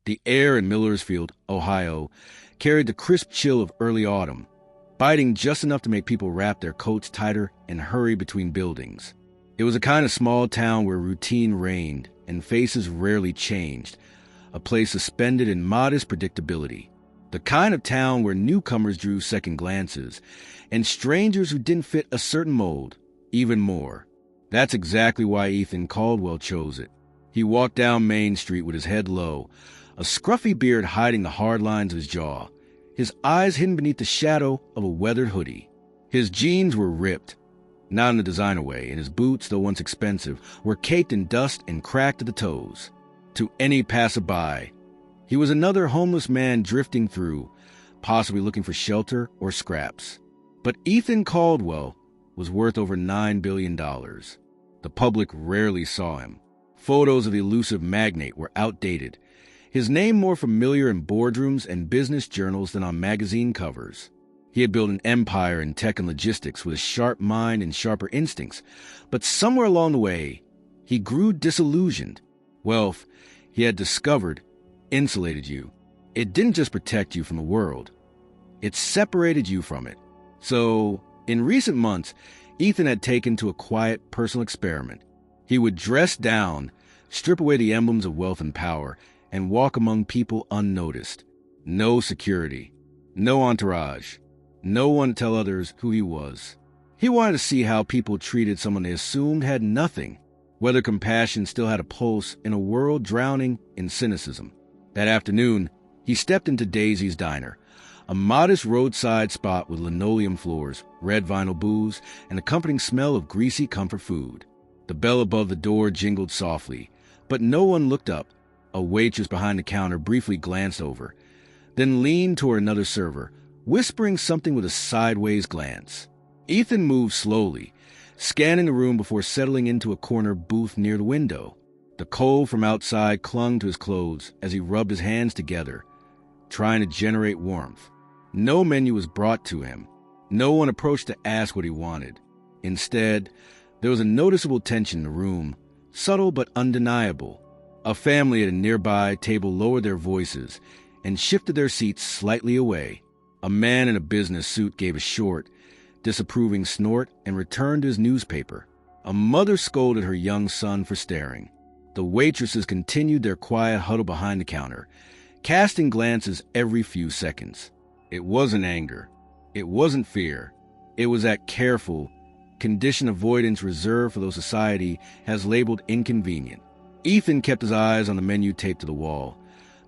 The air in Millersfield, Ohio, carried the crisp chill of early autumn, biting just enough to make people wrap their coats tighter and hurry between buildings. It was a kind of small town where routine reigned and faces rarely changed, a place suspended in modest predictability. The kind of town where newcomers drew second glances, and strangers who didn't fit a certain mold, even more. That's exactly why Ethan Caldwell chose it. He walked down Main Street with his head low, a scruffy beard hiding the hard lines of his jaw, his eyes hidden beneath the shadow of a weathered hoodie. His jeans were ripped, not in a designer way, and his boots, though once expensive, were caked in dust and cracked at the toes. To any passerby, he was another homeless man drifting through, possibly looking for shelter or scraps. But Ethan Caldwell was worth over $9 billion. The public rarely saw him. Photos of the elusive magnate were outdated, his name more familiar in boardrooms and business journals than on magazine covers. He had built an empire in tech and logistics with a sharp mind and sharper instincts, but somewhere along the way, he grew disillusioned. Wealth, he had discovered, insulated you. It didn't just protect you from the world. It separated you from it. So, in recent months, Ethan had taken to a quiet personal experiment. He would dress down, strip away the emblems of wealth and power, and walk among people unnoticed. No security, no entourage, no one to tell others who he was. He wanted to see how people treated someone they assumed had nothing, whether compassion still had a pulse in a world drowning in cynicism. That afternoon, he stepped into Daisy's Diner, a modest roadside spot with linoleum floors, red vinyl booths, and accompanying smell of greasy comfort food. The bell above the door jingled softly, but no one looked up. A waitress behind the counter briefly glanced over, then leaned toward another server, whispering something with a sideways glance. Ethan moved slowly, scanning the room before settling into a corner booth near the window. The cold from outside clung to his clothes as he rubbed his hands together, trying to generate warmth. No menu was brought to him. No one approached to ask what he wanted. Instead, there was a noticeable tension in the room, subtle but undeniable. A family at a nearby table lowered their voices and shifted their seats slightly away. A man in a business suit gave a short, disapproving snort and returned to his newspaper. A mother scolded her young son for staring. The waitresses continued their quiet huddle behind the counter, casting glances every few seconds. It wasn't anger. It wasn't fear. It was that careful, conditioned avoidance reserved for those society has labeled inconvenient. Ethan kept his eyes on the menu taped to the wall,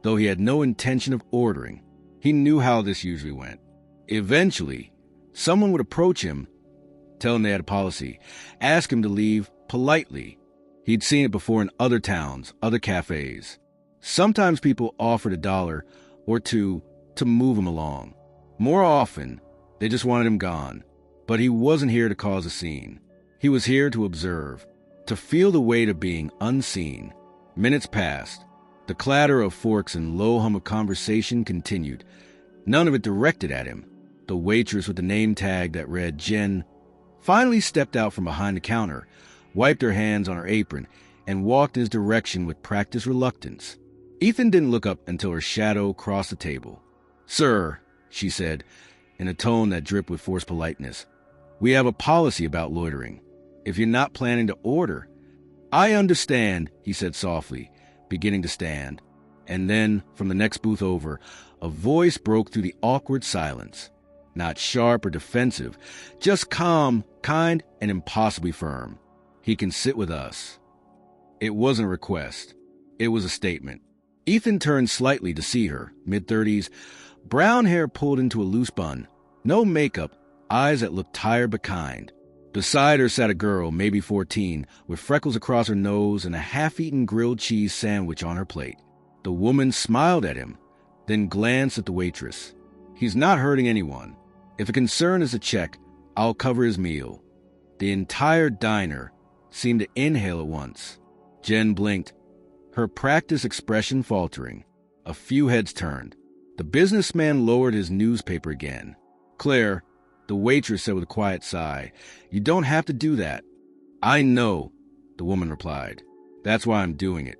though he had no intention of ordering. He knew how this usually went. Eventually, someone would approach him, tell him they had a policy, ask him to leave politely. He'd seen it before in other towns, other cafes. Sometimes people offered $1 or $2 to move him along. More often, they just wanted him gone. But he wasn't here to cause a scene. He was here to observe, to feel the weight of being unseen. Minutes passed. The clatter of forks and low hum of conversation continued, none of it directed at him. The waitress with the name tag that read Jen finally stepped out from behind the counter, wiped her hands on her apron, and walked in his direction with practiced reluctance. Ethan didn't look up until her shadow crossed the table. "Sir," she said, in a tone that dripped with forced politeness, "we have a policy about loitering. If you're not planning to order—" "I understand," he said softly, beginning to stand. And then, from the next booth over, a voice broke through the awkward silence. Not sharp or defensive, just calm, kind, and impossibly firm. "He can sit with us." It wasn't a request. It was a statement. Ethan turned slightly to see her, mid-30s, brown hair pulled into a loose bun, no makeup, eyes that looked tired but kind. Beside her sat a girl, maybe 14, with freckles across her nose and a half-eaten grilled cheese sandwich on her plate. The woman smiled at him, then glanced at the waitress. "He's not hurting anyone. If a concern is a check, I'll cover his meal." The entire diner seemed to inhale at once. Jen blinked, her practiced expression faltering. A few heads turned. The businessman lowered his newspaper again. "Claire," the waitress said with a quiet sigh, "you don't have to do that." "I know," the woman replied. "That's why I'm doing it."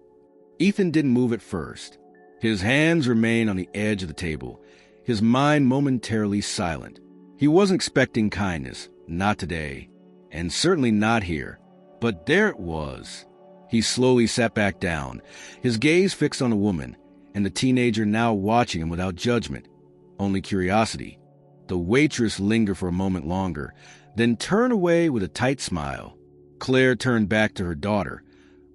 Ethan didn't move at first. His hands remained on the edge of the table, his mind momentarily silent. He wasn't expecting kindness, not today, and certainly not here. But there it was. He slowly sat back down, his gaze fixed on the woman, and the teenager now watching him without judgment, only curiosity. The waitress lingered for a moment longer, then turned away with a tight smile. Claire turned back to her daughter,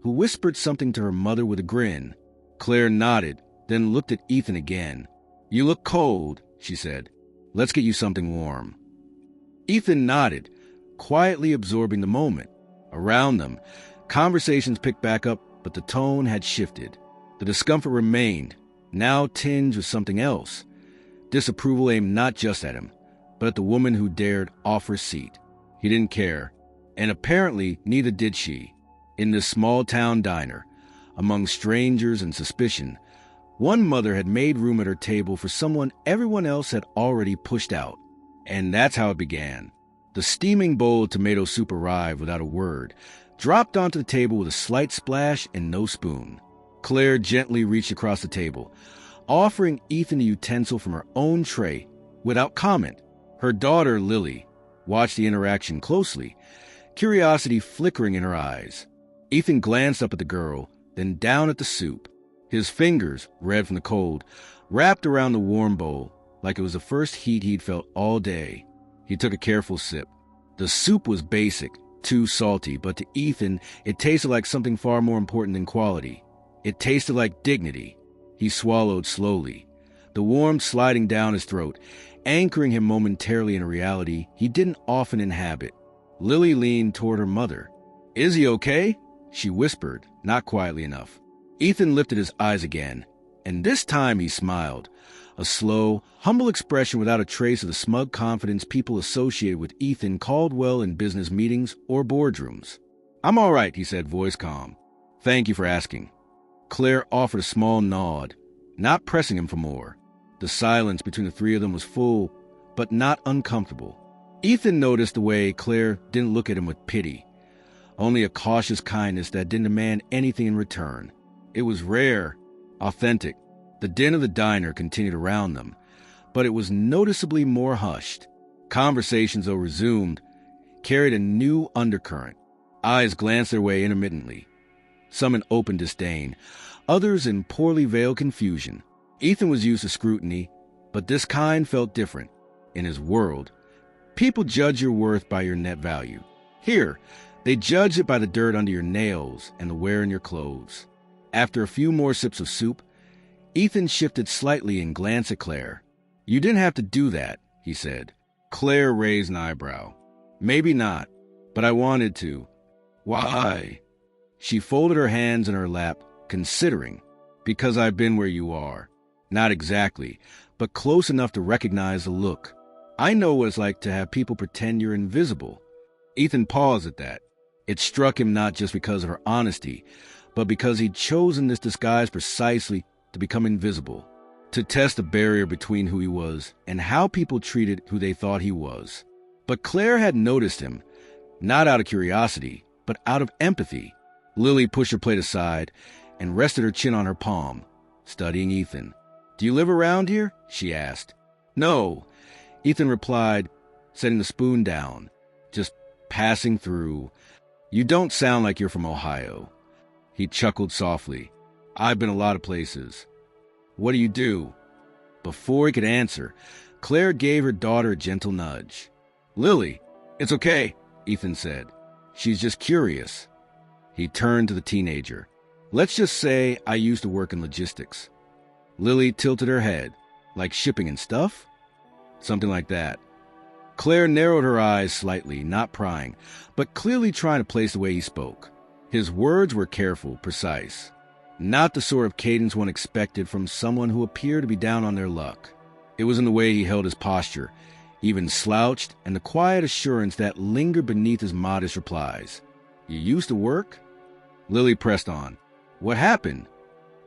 who whispered something to her mother with a grin. Claire nodded, then looked at Ethan again. "You look cold," she said. "Let's get you something warm." Ethan nodded, quietly absorbing the moment. Around them, conversations picked back up, but the tone had shifted. The discomfort remained, now tinged with something else. Disapproval aimed not just at him, but at the woman who dared offer a seat. He didn't care, and apparently neither did she. In this small-town diner, among strangers and suspicion, one mother had made room at her table for someone everyone else had already pushed out. And that's how it began. The steaming bowl of tomato soup arrived without a word, dropped onto the table with a slight splash and no spoon. Claire gently reached across the table, offering Ethan a utensil from her own tray without comment. Her daughter, Lily, watched the interaction closely, curiosity flickering in her eyes. Ethan glanced up at the girl, then down at the soup. His fingers, red from the cold, wrapped around the warm bowl like it was the first heat he'd felt all day. He took a careful sip. The soup was basic, too salty, but to Ethan, it tasted like something far more important than quality. It tasted like dignity. He swallowed slowly, the warmth sliding down his throat, anchoring him momentarily in a reality he didn't often inhabit. Lily leaned toward her mother. "Is he okay?" she whispered, not quietly enough. Ethan lifted his eyes again, and this time he smiled, a slow, humble expression without a trace of the smug confidence people associated with Ethan Caldwell in business meetings or boardrooms. "I'm all right," he said, voice calm. "Thank you for asking." Claire offered a small nod, not pressing him for more. The silence between the three of them was full, but not uncomfortable. Ethan noticed the way Claire didn't look at him with pity, only a cautious kindness that didn't demand anything in return. It was rare, authentic. The din of the diner continued around them, but it was noticeably more hushed. Conversations, though resumed, carried a new undercurrent. Eyes glanced their way intermittently, some in open disdain, others in poorly veiled confusion. Ethan was used to scrutiny, but this kind felt different. In his world, people judge your worth by your net value. Here, they judge it by the dirt under your nails and the wear in your clothes. After a few more sips of soup, Ethan shifted slightly and glanced at Claire. "You didn't have to do that," he said. Claire raised an eyebrow. "Maybe not, but I wanted to." "Why?" She folded her hands in her lap, considering. "Because I've been where you are. Not exactly, but close enough to recognize the look. I know what it's like to have people pretend you're invisible." Ethan paused at that. It struck him not just because of her honesty, but because he'd chosen this disguise precisely to become invisible, to test the barrier between who he was and how people treated who they thought he was. But Claire had noticed him, not out of curiosity, but out of empathy. Lily pushed her plate aside and rested her chin on her palm, studying Ethan. "Do you live around here?" she asked. "No," Ethan replied, setting the spoon down. "Just passing through. You don't sound like you're from Ohio." He chuckled softly. "I've been a lot of places." "What do you do?" Before he could answer, Claire gave her daughter a gentle nudge. "Lily, it's okay," Ethan said. "She's just curious." He turned to the teenager. "Let's just say I used to work in logistics." Lily tilted her head. "Like shipping and stuff?" "Something like that." Claire narrowed her eyes slightly, not prying, but clearly trying to place the way he spoke. His words were careful, precise. Not the sort of cadence one expected from someone who appeared to be down on their luck. It was in the way he held his posture, even slouched, and the quiet assurance that lingered beneath his modest replies. "You used to work?" Lily pressed on. "What happened?"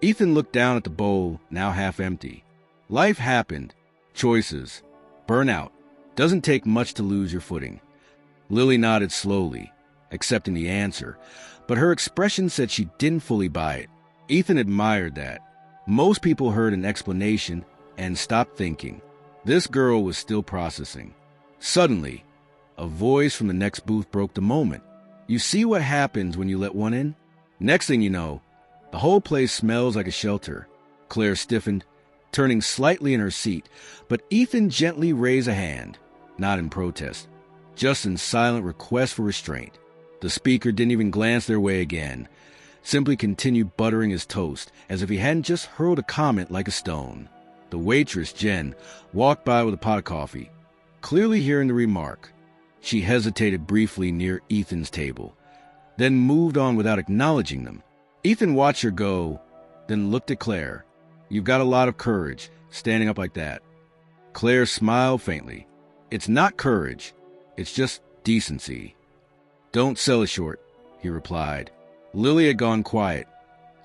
Ethan looked down at the bowl, now half empty. "Life happened. Choices. Burnout. Doesn't take much to lose your footing." Lily nodded slowly, accepting the answer, but her expression said she didn't fully buy it. Ethan admired that. Most people heard an explanation and stopped thinking. This girl was still processing. Suddenly, a voice from the next booth broke the moment. "You see what happens when you let one in?" Next thing you know, the whole place smells like a shelter. Claire stiffened, turning slightly in her seat, but Ethan gently raised a hand, not in protest, just in silent request for restraint. The speaker didn't even glance their way again, simply continued buttering his toast as if he hadn't just hurled a comment like a stone. The waitress, Jen, walked by with a pot of coffee, clearly hearing the remark. She hesitated briefly near Ethan's table, then moved on without acknowledging them. Ethan watched her go, then looked at Claire. "You've got a lot of courage, standing up like that." Claire smiled faintly. "It's not courage, it's just decency." "Don't sell it short," he replied. Lily had gone quiet,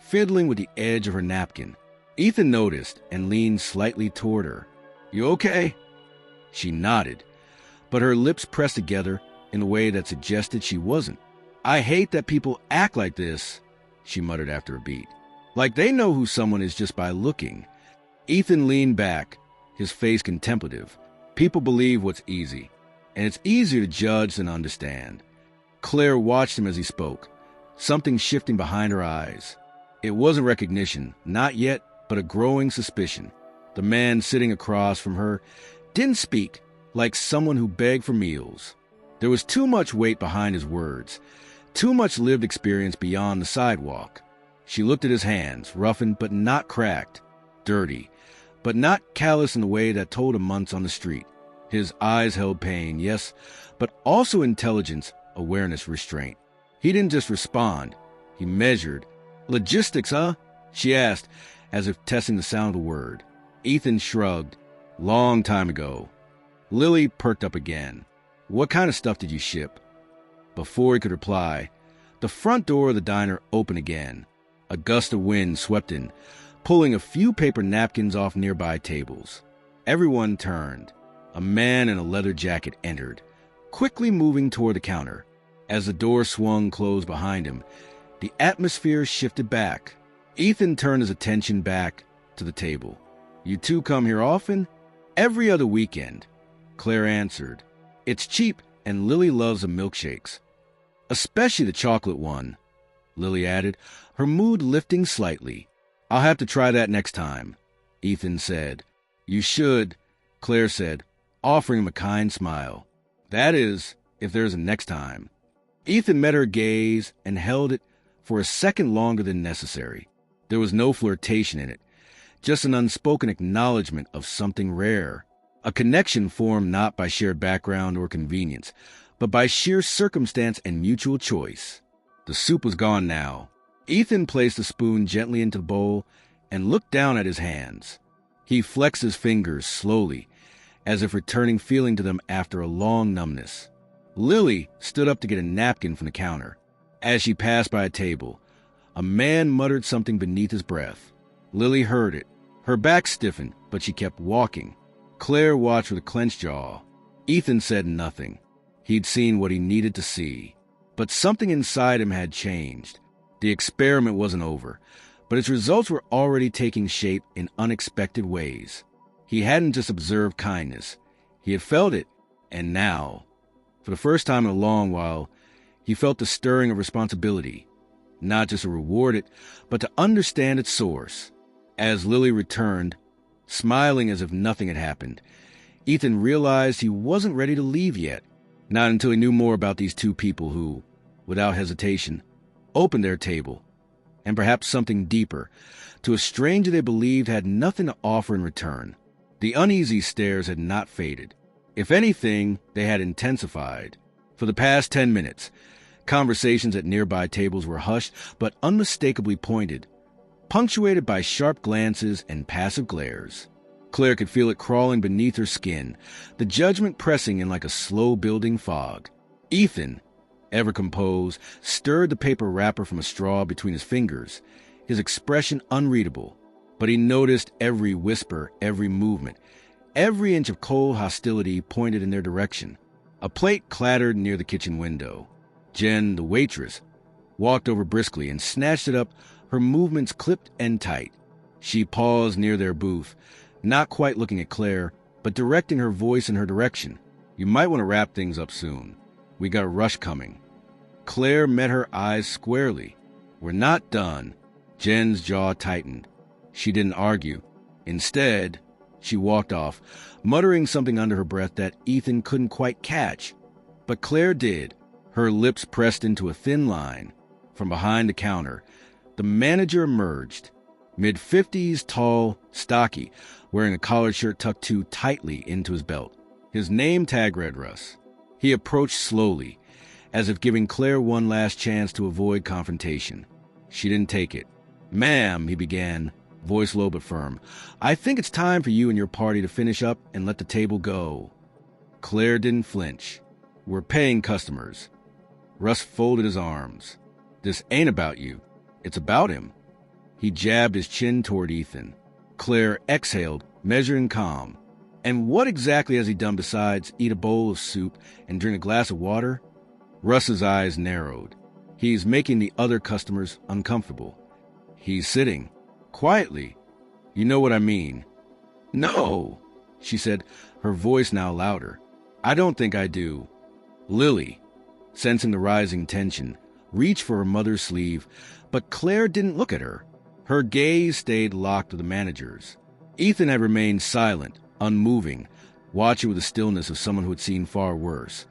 fiddling with the edge of her napkin. Ethan noticed and leaned slightly toward her. "You okay?" She nodded, but her lips pressed together in a way that suggested she wasn't. "I hate that people act like this," she muttered after a beat. "Like they know who someone is just by looking." Ethan leaned back, his face contemplative. People believe what's easy, and it's easier to judge than understand. Claire watched him as he spoke, something shifting behind her eyes. It wasn't recognition, not yet, but a growing suspicion. The man sitting across from her didn't speak, like someone who begged for meals. There was too much weight behind his words, too much lived experience beyond the sidewalk. She looked at his hands, roughened but not cracked, dirty, but not callous in the way that told of months on the street. His eyes held pain, yes, but also intelligence, awareness, restraint. He didn't just respond, he measured. "Logistics, huh?" she asked, as if testing the sound of the word. Ethan shrugged. "Long time ago." Lily perked up again. "What kind of stuff did you ship?" Before he could reply, the front door of the diner opened again. A gust of wind swept in, pulling a few paper napkins off nearby tables. Everyone turned. A man in a leather jacket entered, quickly moving toward the counter. As the door swung closed behind him, the atmosphere shifted back. Ethan turned his attention back to the table. "You two come here often?" "Every other weekend," Claire answered. "It's cheap, and Lily loves the milkshakes. Especially the chocolate one," Lily added, her mood lifting slightly. "I'll have to try that next time," Ethan said. "You should," Claire said, offering him a kind smile. "That is, if there's a next time." Ethan met her gaze and held it for a second longer than necessary. There was no flirtation in it, just an unspoken acknowledgement of something rare. A connection formed not by shared background or convenience, but by sheer circumstance and mutual choice. The soup was gone now. Ethan placed the spoon gently into the bowl and looked down at his hands. He flexed his fingers slowly, as if returning feeling to them after a long numbness. Lily stood up to get a napkin from the counter. As she passed by a table, a man muttered something beneath his breath. Lily heard it. Her back stiffened, but she kept walking. Claire watched with a clenched jaw. Ethan said nothing. He'd seen what he needed to see. But something inside him had changed. The experiment wasn't over, but its results were already taking shape in unexpected ways. He hadn't just observed kindness. He had felt it, and now, for the first time in a long while, he felt the stirring of responsibility, not just to reward it, but to understand its source. As Lily returned, smiling as if nothing had happened, Ethan realized he wasn't ready to leave yet, not until he knew more about these two people who, without hesitation, opened their table, and perhaps something deeper, to a stranger they believed had nothing to offer in return. The uneasy stares had not faded. If anything, they had intensified. For the past 10 minutes, conversations at nearby tables were hushed but unmistakably pointed, punctuated by sharp glances and passive glares. Claire could feel it crawling beneath her skin, the judgment pressing in like a slow-building fog. Ethan, ever composed, stirred the paper wrapper from a straw between his fingers, his expression unreadable. But he noticed every whisper, every movement, every inch of cold hostility pointed in their direction. A plate clattered near the kitchen window. Jen, the waitress, walked over briskly and snatched it up, her movements clipped and tight. She paused near their booth, not quite looking at Claire, but directing her voice in her direction. You might want to wrap things up soon. We got a rush coming. Claire met her eyes squarely. We're not done. Jen's jaw tightened. She didn't argue. Instead, she walked off, muttering something under her breath that Ethan couldn't quite catch. But Claire did, her lips pressed into a thin line. From behind the counter, the manager emerged. Mid-50s, tall, stocky, wearing a collared shirt tucked too tightly into his belt. His name tag read Russ. He approached slowly, as if giving Claire one last chance to avoid confrontation. She didn't take it. Ma'am, he began, voice low but firm, I think it's time for you and your party to finish up and let the table go. Claire didn't flinch. We're paying customers. Russ folded his arms. This ain't about you. It's about him. He jabbed his chin toward Ethan. Claire exhaled, measured and calm. And what exactly has he done besides eat a bowl of soup and drink a glass of water? Russ's eyes narrowed. He's making the other customers uncomfortable. He's sitting. Quietly. You know what I mean. No, she said, her voice now louder. I don't think I do. Lily, sensing the rising tension, reached for her mother's sleeve, but Claire didn't look at her. Her gaze stayed locked to the manager's. Ethan had remained silent, unmoving, watching with the stillness of someone who had seen far worse.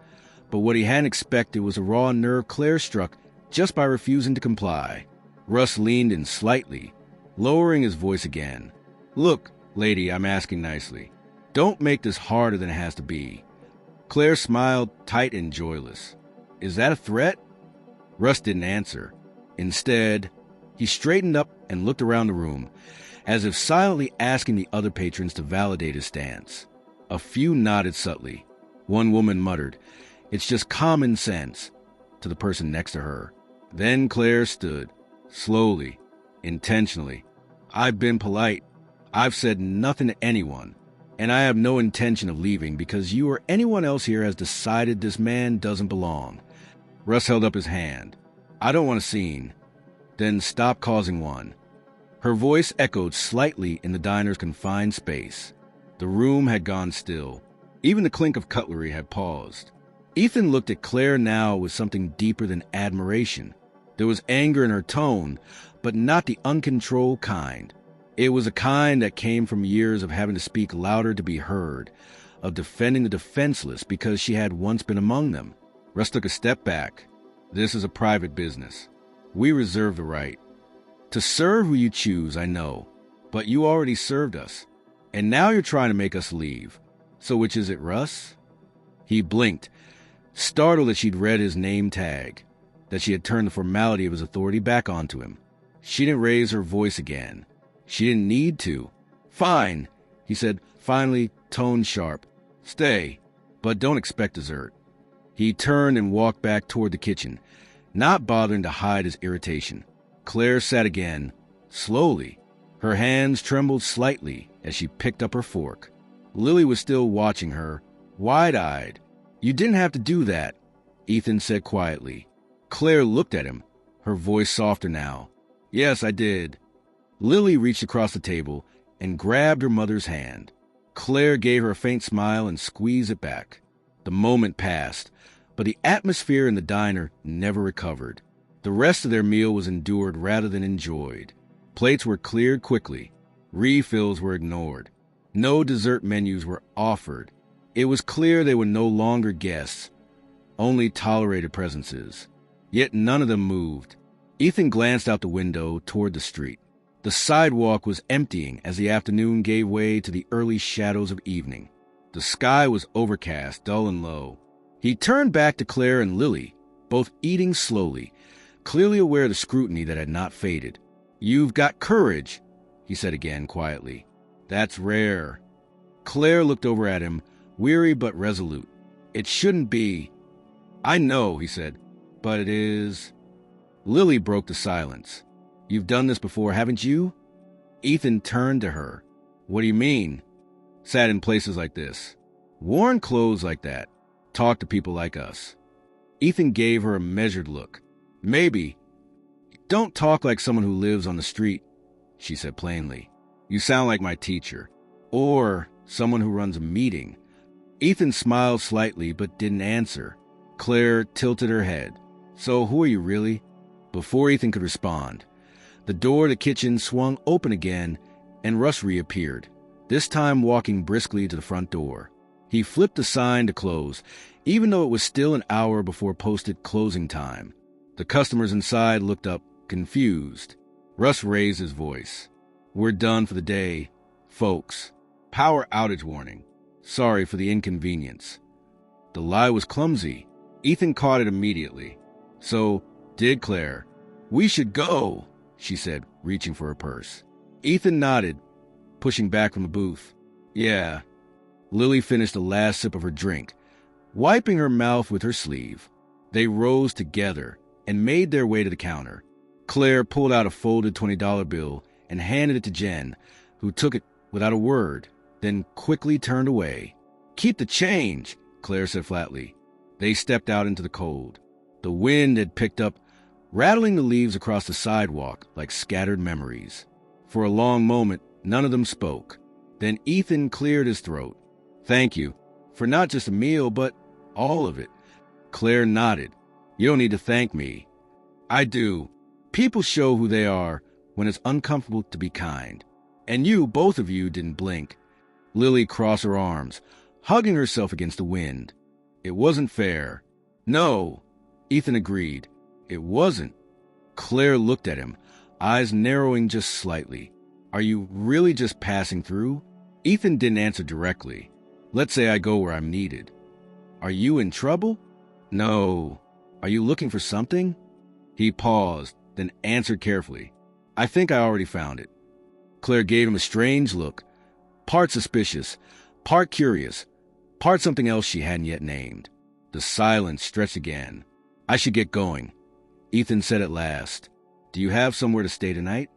But what he hadn't expected was a raw nerve Claire struck just by refusing to comply. Russ leaned in slightly, lowering his voice again. Look, lady, I'm asking nicely. Don't make this harder than it has to be. Claire smiled, tight and joyless. Is that a threat? Russ didn't answer. Instead, he straightened up and looked around the room, as if silently asking the other patrons to validate his stance. A few nodded subtly. One woman muttered, It's just common sense, to the person next to her. Then Claire stood, slowly, intentionally. I've been polite. I've said nothing to anyone, and I have no intention of leaving because you or anyone else here has decided this man doesn't belong. Russ held up his hand. I don't want a scene. Then stop causing one. Her voice echoed slightly in the diner's confined space. The room had gone still. Even the clink of cutlery had paused. Ethan looked at Claire now with something deeper than admiration. There was anger in her tone, but not the uncontrolled kind. It was a kind that came from years of having to speak louder to be heard, of defending the defenseless because she had once been among them. Russ took a step back. This is a private business. We reserve the right. To serve who you choose, I know, but you already served us, and now you're trying to make us leave. So which is it, Russ? He blinked, startled that she'd read his name tag, that she had turned the formality of his authority back onto him. She didn't raise her voice again. She didn't need to. Fine, he said, finally, tone sharp. Stay, but don't expect dessert. He turned and walked back toward the kitchen, not bothering to hide his irritation. Claire sat again, slowly. Her hands trembled slightly as she picked up her fork. Lily was still watching her, wide-eyed. You didn't have to do that, Ethan said quietly. Claire looked at him, her voice softer now. Yes, I did. Lily reached across the table and grabbed her mother's hand. Claire gave her a faint smile and squeezed it back. The moment passed, but the atmosphere in the diner never recovered. The rest of their meal was endured rather than enjoyed. Plates were cleared quickly. Refills were ignored. No dessert menus were offered. It was clear they were no longer guests, only tolerated presences. Yet none of them moved. Ethan glanced out the window toward the street. The sidewalk was emptying as the afternoon gave way to the early shadows of evening. The sky was overcast, dull and low. He turned back to Claire and Lily, both eating slowly, clearly aware of the scrutiny that had not faded. You've got courage, he said again quietly. That's rare. Claire looked over at him, weary but resolute. It shouldn't be. I know, he said, but it is. Lily broke the silence. You've done this before, haven't you? Ethan turned to her. What do you mean? Sat in places like this. Worn clothes like that. Talked to people like us. Ethan gave her a measured look. Maybe. Don't talk like someone who lives on the street, she said plainly. You sound like my teacher. Or someone who runs a meeting. Ethan smiled slightly but didn't answer. Claire tilted her head. So who are you really? Before Ethan could respond, the door of the kitchen swung open again and Russ reappeared, this time walking briskly to the front door. He flipped the sign to close, even though it was still an hour before posted closing time. The customers inside looked up, confused. Russ raised his voice. We're done for the day, folks. Power outage warning. Sorry for the inconvenience. The lie was clumsy. Ethan caught it immediately. So did Claire. We should go, she said, reaching for her purse. Ethan nodded, pushing back from the booth. Yeah. Lily finished the last sip of her drink, wiping her mouth with her sleeve. They rose together and made their way to the counter. Claire pulled out a folded $20 bill and handed it to Jen, who took it without a word, then quickly turned away. Keep the change, Claire said flatly. They stepped out into the cold. The wind had picked up, rattling the leaves across the sidewalk like scattered memories. For a long moment, none of them spoke. Then Ethan cleared his throat. Thank you, for not just a meal, but all of it. Claire nodded. You don't need to thank me. I do. People show who they are when it's uncomfortable to be kind. And you, both of you, didn't blink. Lily crossed her arms, hugging herself against the wind. It wasn't fair. No, Ethan agreed. It wasn't. Claire looked at him, eyes narrowing just slightly. Are you really just passing through? Ethan didn't answer directly. Let's say I go where I'm needed. Are you in trouble? No. Are you looking for something? He paused, then answered carefully. I think I already found it. Claire gave him a strange look, part suspicious, part curious, part something else she hadn't yet named. The silence stretched again. I should get going, Ethan said at last. Do you have somewhere to stay tonight?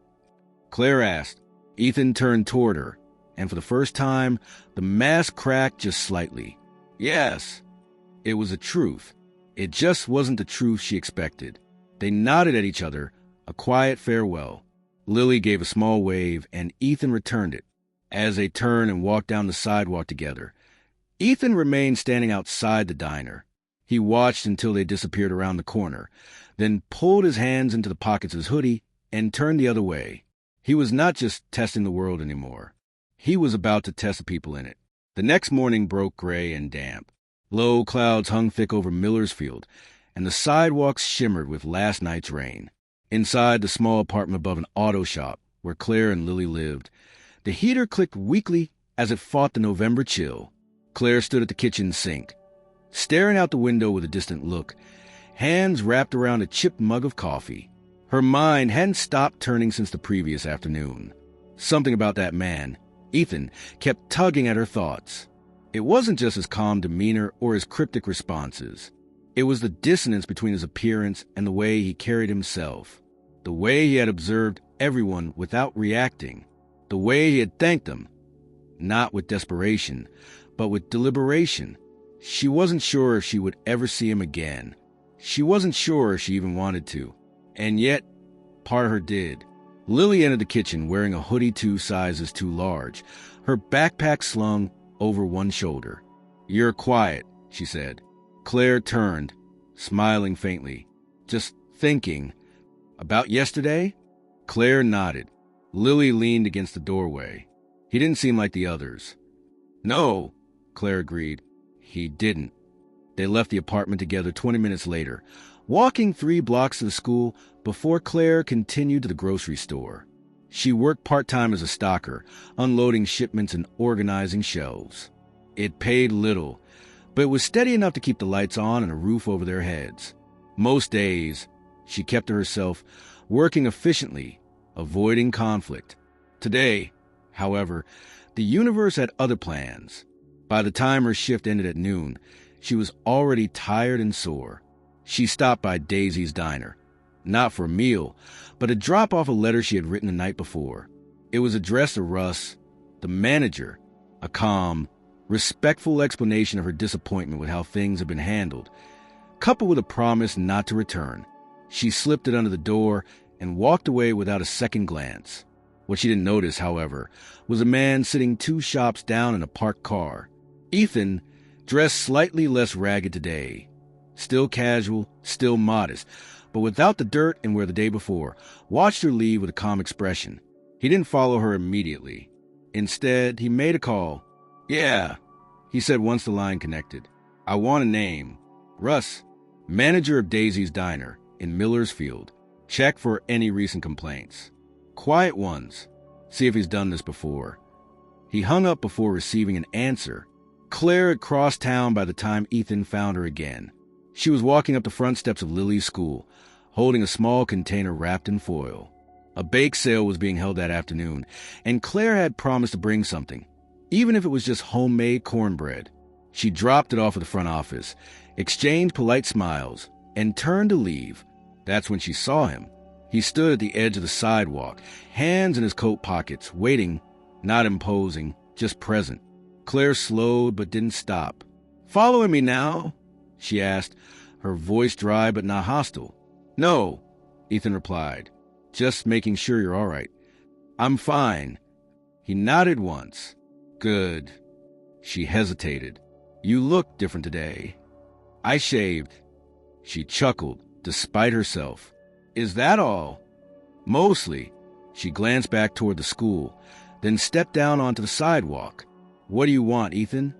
Claire asked. Ethan turned toward her, and for the first time, the mask cracked just slightly. Yes. It was the truth. It just wasn't the truth she expected. They nodded at each other, a quiet farewell. Lily gave a small wave, and Ethan returned it. As they turned and walked down the sidewalk together, Ethan remained standing outside the diner. He watched until they disappeared around the corner, then pulled his hands into the pockets of his hoodie and turned the other way. He was not just testing the world anymore. He was about to test the people in it. The next morning broke gray and damp. Low clouds hung thick over Millersfield, and the sidewalks shimmered with last night's rain. Inside the small apartment above an auto shop, where Claire and Lily lived, the heater clicked weakly as it fought the November chill. Claire stood at the kitchen sink, staring out the window with a distant look, hands wrapped around a chipped mug of coffee. Her mind hadn't stopped turning since the previous afternoon. Something about that man, Ethan, kept tugging at her thoughts. It wasn't just his calm demeanor or his cryptic responses. It was the dissonance between his appearance and the way he carried himself. The way he had observed everyone without reacting. The way he had thanked them. Not with desperation, but with deliberation. She wasn't sure if she would ever see him again. She wasn't sure if she even wanted to. And yet, part of her did. Lily entered the kitchen wearing a hoodie 2 sizes too large, her backpack slung over one shoulder. You're quiet, she said. Claire turned, smiling faintly. Just thinking. About yesterday? Claire nodded. Lily leaned against the doorway. He didn't seem like the others. No, Claire agreed. He didn't. They left the apartment together 20 minutes later, walking 3 blocks to the school before Claire continued to the grocery store. She worked part-time as a stocker, unloading shipments and organizing shelves. It paid little, but it was steady enough to keep the lights on and a roof over their heads. Most days, she kept to herself, working efficiently, avoiding conflict. Today, however, the universe had other plans. By the time her shift ended at noon, she was already tired and sore. She stopped by Daisy's diner, not for a meal, but to drop off a letter she had written the night before. It was addressed to Russ, the manager, a calm, respectful explanation of her disappointment with how things had been handled, coupled with a promise not to return. She slipped it under the door and walked away without a second glance. What she didn't notice, however, was a man sitting 2 shops down in a parked car. Ethan, dressed slightly less ragged today. Still casual, still modest, but without the dirt and where the day before, watched her leave with a calm expression. He didn't follow her immediately. Instead, he made a call. "Yeah," he said once the line connected. "I want a name. Russ, manager of Daisy's Diner in Millersfield. Check for any recent complaints. Quiet ones. See if he's done this before." He hung up before receiving an answer. Claire had crossed town by the time Ethan found her again. She was walking up the front steps of Lily's school, holding a small container wrapped in foil. A bake sale was being held that afternoon, and Claire had promised to bring something, even if it was just homemade cornbread. She dropped it off at the front office, exchanged polite smiles, and turned to leave. That's when she saw him. He stood at the edge of the sidewalk, hands in his coat pockets, waiting, not imposing, just present. Claire slowed but didn't stop. "Following me now?" she asked, her voice dry but not hostile. "No," Ethan replied. "Just making sure you're all right." "I'm fine." He nodded once. "Good." She hesitated. "You look different today." "I shaved." She chuckled, despite herself. "Is that all?" "Mostly." She glanced back toward the school, then stepped down onto the sidewalk. "What do you want, Ethan?"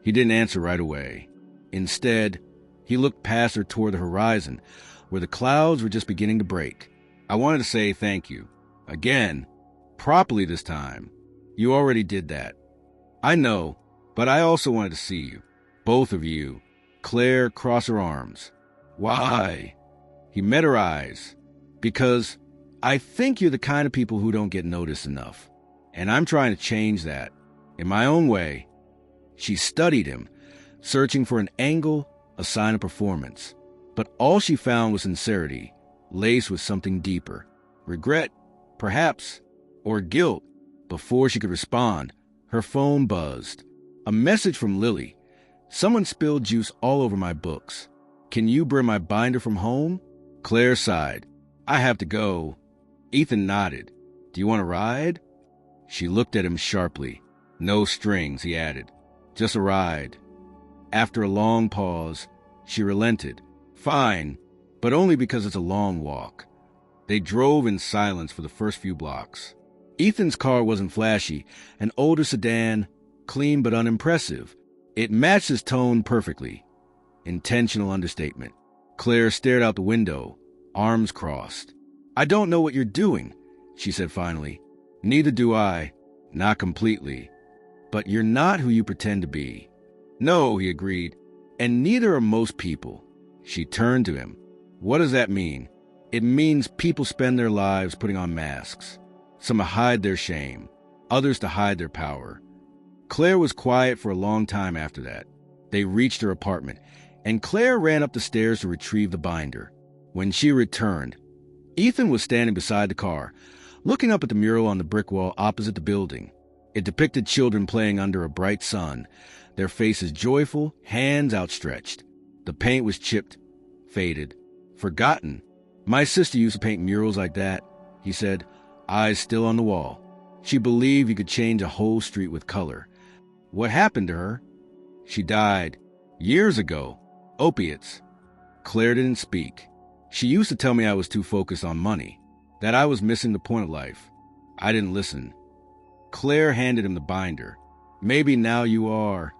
He didn't answer right away. Instead, he looked past her toward the horizon, where the clouds were just beginning to break. "I wanted to say thank you. Again. Properly this time. You already did that." "I know, but I also wanted to see you. Both of you." Claire crossed her arms. "Why?" He met her eyes. "Because I think you're the kind of people who don't get noticed enough. And I'm trying to change that. In my own way." She studied him, searching for an angle, a sign of performance. But all she found was sincerity, laced with something deeper. Regret, perhaps, or guilt. Before she could respond, her phone buzzed. A message from Lily. "Someone spilled juice all over my books. Can you bring my binder from home?" Claire sighed. "I have to go." Ethan nodded. "Do you want to ride?" She looked at him sharply. "No strings," he added. "Just a ride." After a long pause, she relented. "Fine, but only because it's a long walk." They drove in silence for the first few blocks. Ethan's car wasn't flashy, an older sedan, clean but unimpressive. It matched his tone perfectly. Intentional understatement. Claire stared out the window, arms crossed. "I don't know what you're doing," she said finally. "Neither do I. Not completely. But you're not who you pretend to be." "No," he agreed. "And neither are most people." She turned to him. "What does that mean?" "It means people spend their lives putting on masks. Some to hide their shame, others to hide their power." Claire was quiet for a long time after that. They reached her apartment, and Claire ran up the stairs to retrieve the binder. When she returned, Ethan was standing beside the car, looking up at the mural on the brick wall opposite the building. It depicted children playing under a bright sun, their faces joyful, hands outstretched. The paint was chipped, faded, forgotten. "My sister used to paint murals like that," he said, eyes still on the wall. She believed you could change a whole street with color. "What happened to her?" "She died. Years ago. Opiates." Claire didn't speak. "She used to tell me I was too focused on money, that I was missing the point of life. I didn't listen." Claire handed him the binder. "Maybe now you are."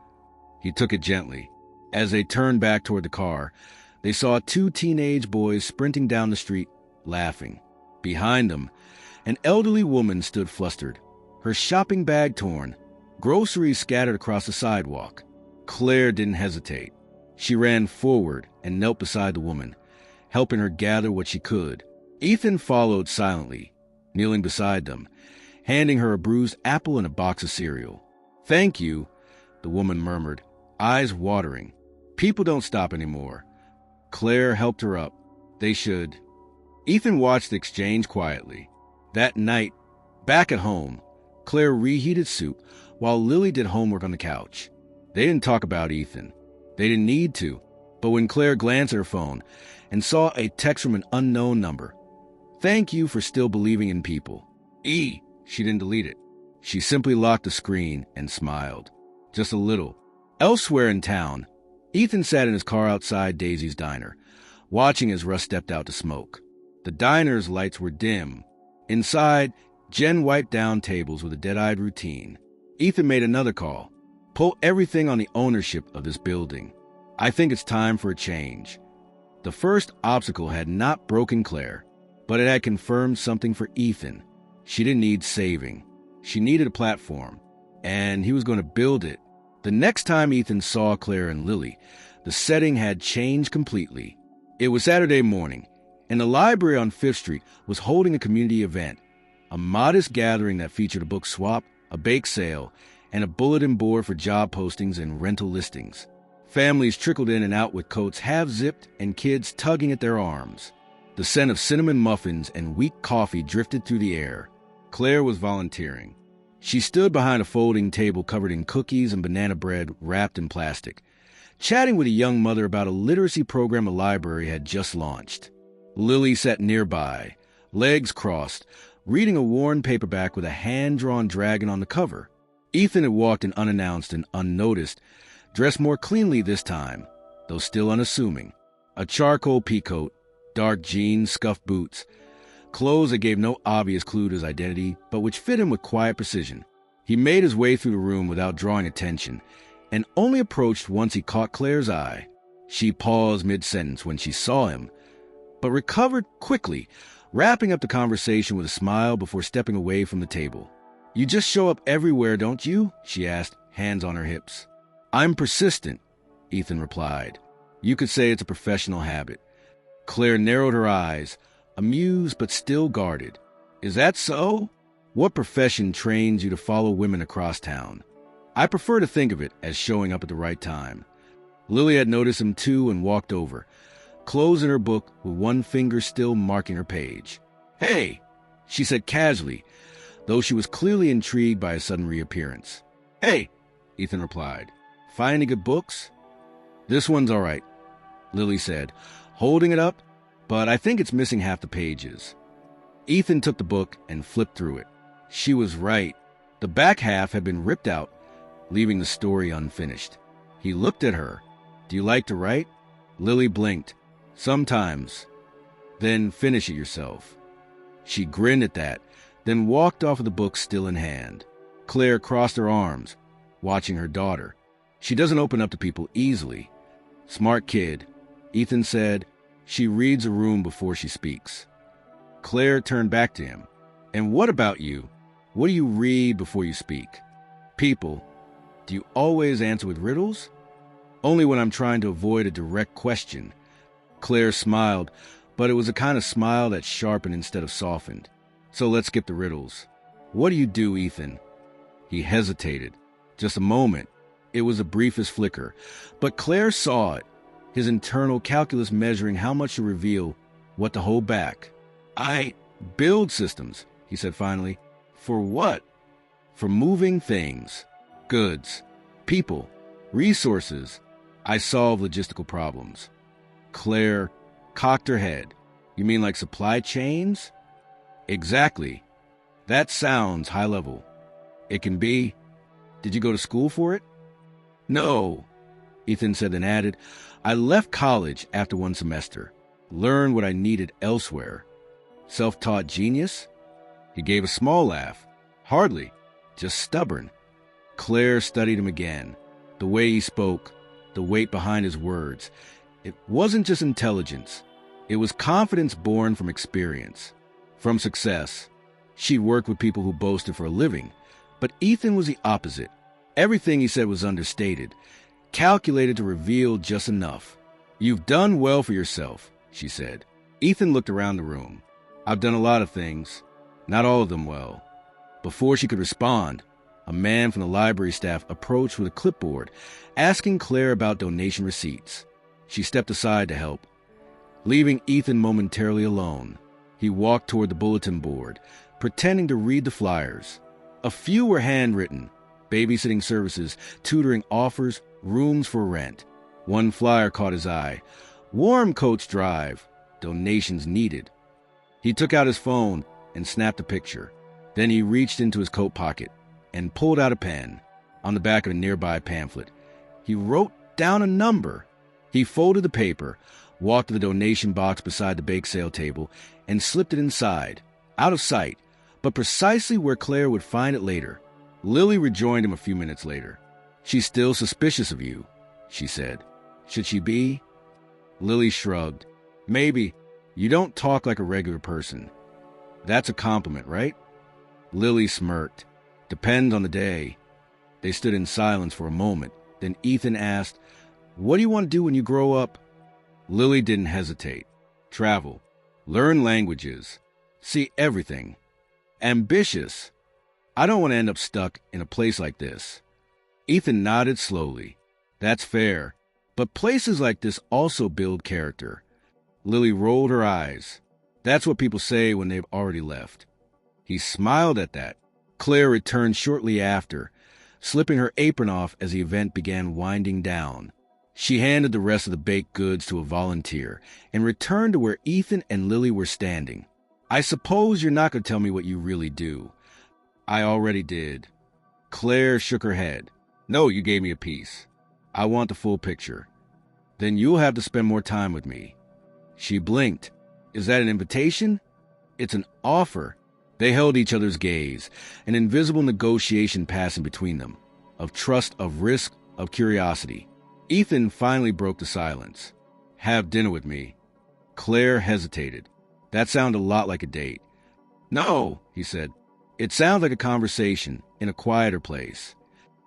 He took it gently. As they turned back toward the car, they saw 2 teenage boys sprinting down the street, laughing. Behind them, an elderly woman stood flustered, her shopping bag torn, groceries scattered across the sidewalk. Claire didn't hesitate. She ran forward and knelt beside the woman, helping her gather what she could. Ethan followed silently, kneeling beside them, handing her a bruised apple and a box of cereal. "Thank you," the woman murmured, eyes watering. "People don't stop anymore." Claire helped her up. "They should." Ethan watched the exchange quietly. That night, back at home, Claire reheated soup while Lily did homework on the couch. They didn't talk about Ethan. They didn't need to. But when Claire glanced at her phone and saw a text from an unknown number, "Thank you for still believing in people." She didn't delete it. She simply locked the screen and smiled. Just a little. Elsewhere in town, Ethan sat in his car outside Daisy's diner, watching as Russ stepped out to smoke. The diner's lights were dim. Inside, Jen wiped down tables with a dead-eyed routine. Ethan made another call. Pull everything on the ownership of this building. I think it's time for a change. The first obstacle had not broken Claire, but it had confirmed something for Ethan. She didn't need saving. She needed a platform, and he was going to build it. The next time Ethan saw Claire and Lily, the setting had changed completely. It was Saturday morning, and the library on 5th Street was holding a community event, a modest gathering that featured a book swap, a bake sale, and a bulletin board for job postings and rental listings. Families trickled in and out with coats half-zipped and kids tugging at their arms. The scent of cinnamon muffins and weak coffee drifted through the air. Claire was volunteering. She stood behind a folding table covered in cookies and banana bread wrapped in plastic, chatting with a young mother about a literacy program the library had just launched. Lily sat nearby, legs crossed, reading a worn paperback with a hand-drawn dragon on the cover. Ethan had walked in unannounced and unnoticed, dressed more cleanly this time, though still unassuming. A charcoal peacoat, dark jeans, scuffed boots, clothes that gave no obvious clue to his identity, but which fit him with quiet precision. He made his way through the room without drawing attention, and only approached once he caught Claire's eye. She paused mid-sentence when she saw him, but recovered quickly, wrapping up the conversation with a smile before stepping away from the table. "You just show up everywhere, don't you?" she asked, hands on her hips. "I'm persistent," Ethan replied. "You could say it's a professional habit." Claire narrowed her eyes, amused but still guarded. "Is that so? What profession trains you to follow women across town?" "I prefer to think of it as showing up at the right time." Lily had noticed him too and walked over, closing her book with one finger still marking her page. "Hey," she said casually, though she was clearly intrigued by his sudden reappearance. "Hey," Ethan replied. "Find any good books?" "This one's all right," Lily said, holding it up, "but I think it's missing half the pages." Ethan took the book and flipped through it. She was right. The back half had been ripped out, leaving the story unfinished. He looked at her. "Do you like to write?" Lily blinked. "Sometimes." "Then finish it yourself." She grinned at that, then walked off with the book still in hand. Claire crossed her arms, watching her daughter. "She doesn't open up to people easily." "Smart kid," Ethan said. "She reads a room before she speaks." Claire turned back to him. "And what about you? What do you read before you speak?" "People." "Do you always answer with riddles?" "Only when I'm trying to avoid a direct question." Claire smiled, but it was a kind of smile that sharpened instead of softened. "So let's skip the riddles. What do you do, Ethan?" He hesitated. Just a moment. It was the briefest flicker, but Claire saw it, his internal calculus measuring how much to reveal, what to hold back. "I build systems," he said finally. "For what?" "For moving things. Goods. People. Resources. I solve logistical problems." Claire cocked her head. "You mean like supply chains?" "Exactly. That sounds high level." "It can be. Did you go to school for it?" "No," Ethan said, then added, "I left college after one semester. Learned what I needed elsewhere." "Self-taught genius?" He gave a small laugh. "Hardly. Just stubborn." Claire studied him again. The way he spoke, the weight behind his words. It wasn't just intelligence. It was confidence born from experience, from success. She'd worked with people who boasted for a living, but Ethan was the opposite. Everything he said was understated, calculated to reveal just enough. "You've done well for yourself," she said. Ethan looked around the room. "I've done a lot of things, not all of them well." Before she could respond, a man from the library staff approached with a clipboard, asking Claire about donation receipts. She stepped aside to help, leaving Ethan momentarily alone. He walked toward the bulletin board, pretending to read the flyers. A few were handwritten: babysitting services, tutoring offers, rooms for rent. One flyer caught his eye: Warm Coach Drive, donations needed. He took out his phone and snapped a picture. Then he reached into his coat pocket and pulled out a pen. On the back of a nearby pamphlet, he wrote down a number. He folded the paper, walked to the donation box beside the bake sale table, and slipped it inside, out of sight, but precisely where Claire would find it later. Lily rejoined him a few minutes later. "She's still suspicious of you," she said. "Should she be?" Lily shrugged. "Maybe. You don't talk like a regular person." "That's a compliment, right?" Lily smirked. "Depends on the day." They stood in silence for a moment. Then Ethan asked, "What do you want to do when you grow up?" Lily didn't hesitate. "Travel. Learn languages. See everything. Ambitious. I don't want to end up stuck in a place like this." Ethan nodded slowly. "That's fair. But places like this also build character." Lily rolled her eyes. "That's what people say when they've already left." He smiled at that. Claire returned shortly after, slipping her apron off as the event began winding down. She handed the rest of the baked goods to a volunteer and returned to where Ethan and Lily were standing. "I suppose you're not going to tell me what you really do." "I already did." Claire shook her head. "No, you gave me a piece. I want the full picture." "Then you'll have to spend more time with me." She blinked. "Is that an invitation?" "It's an offer." They held each other's gaze, an invisible negotiation passing between them, of trust, of risk, of curiosity. Ethan finally broke the silence. "Have dinner with me." Claire hesitated. That sounded a lot like a date. "No," he said. "It sounds like a conversation in a quieter place."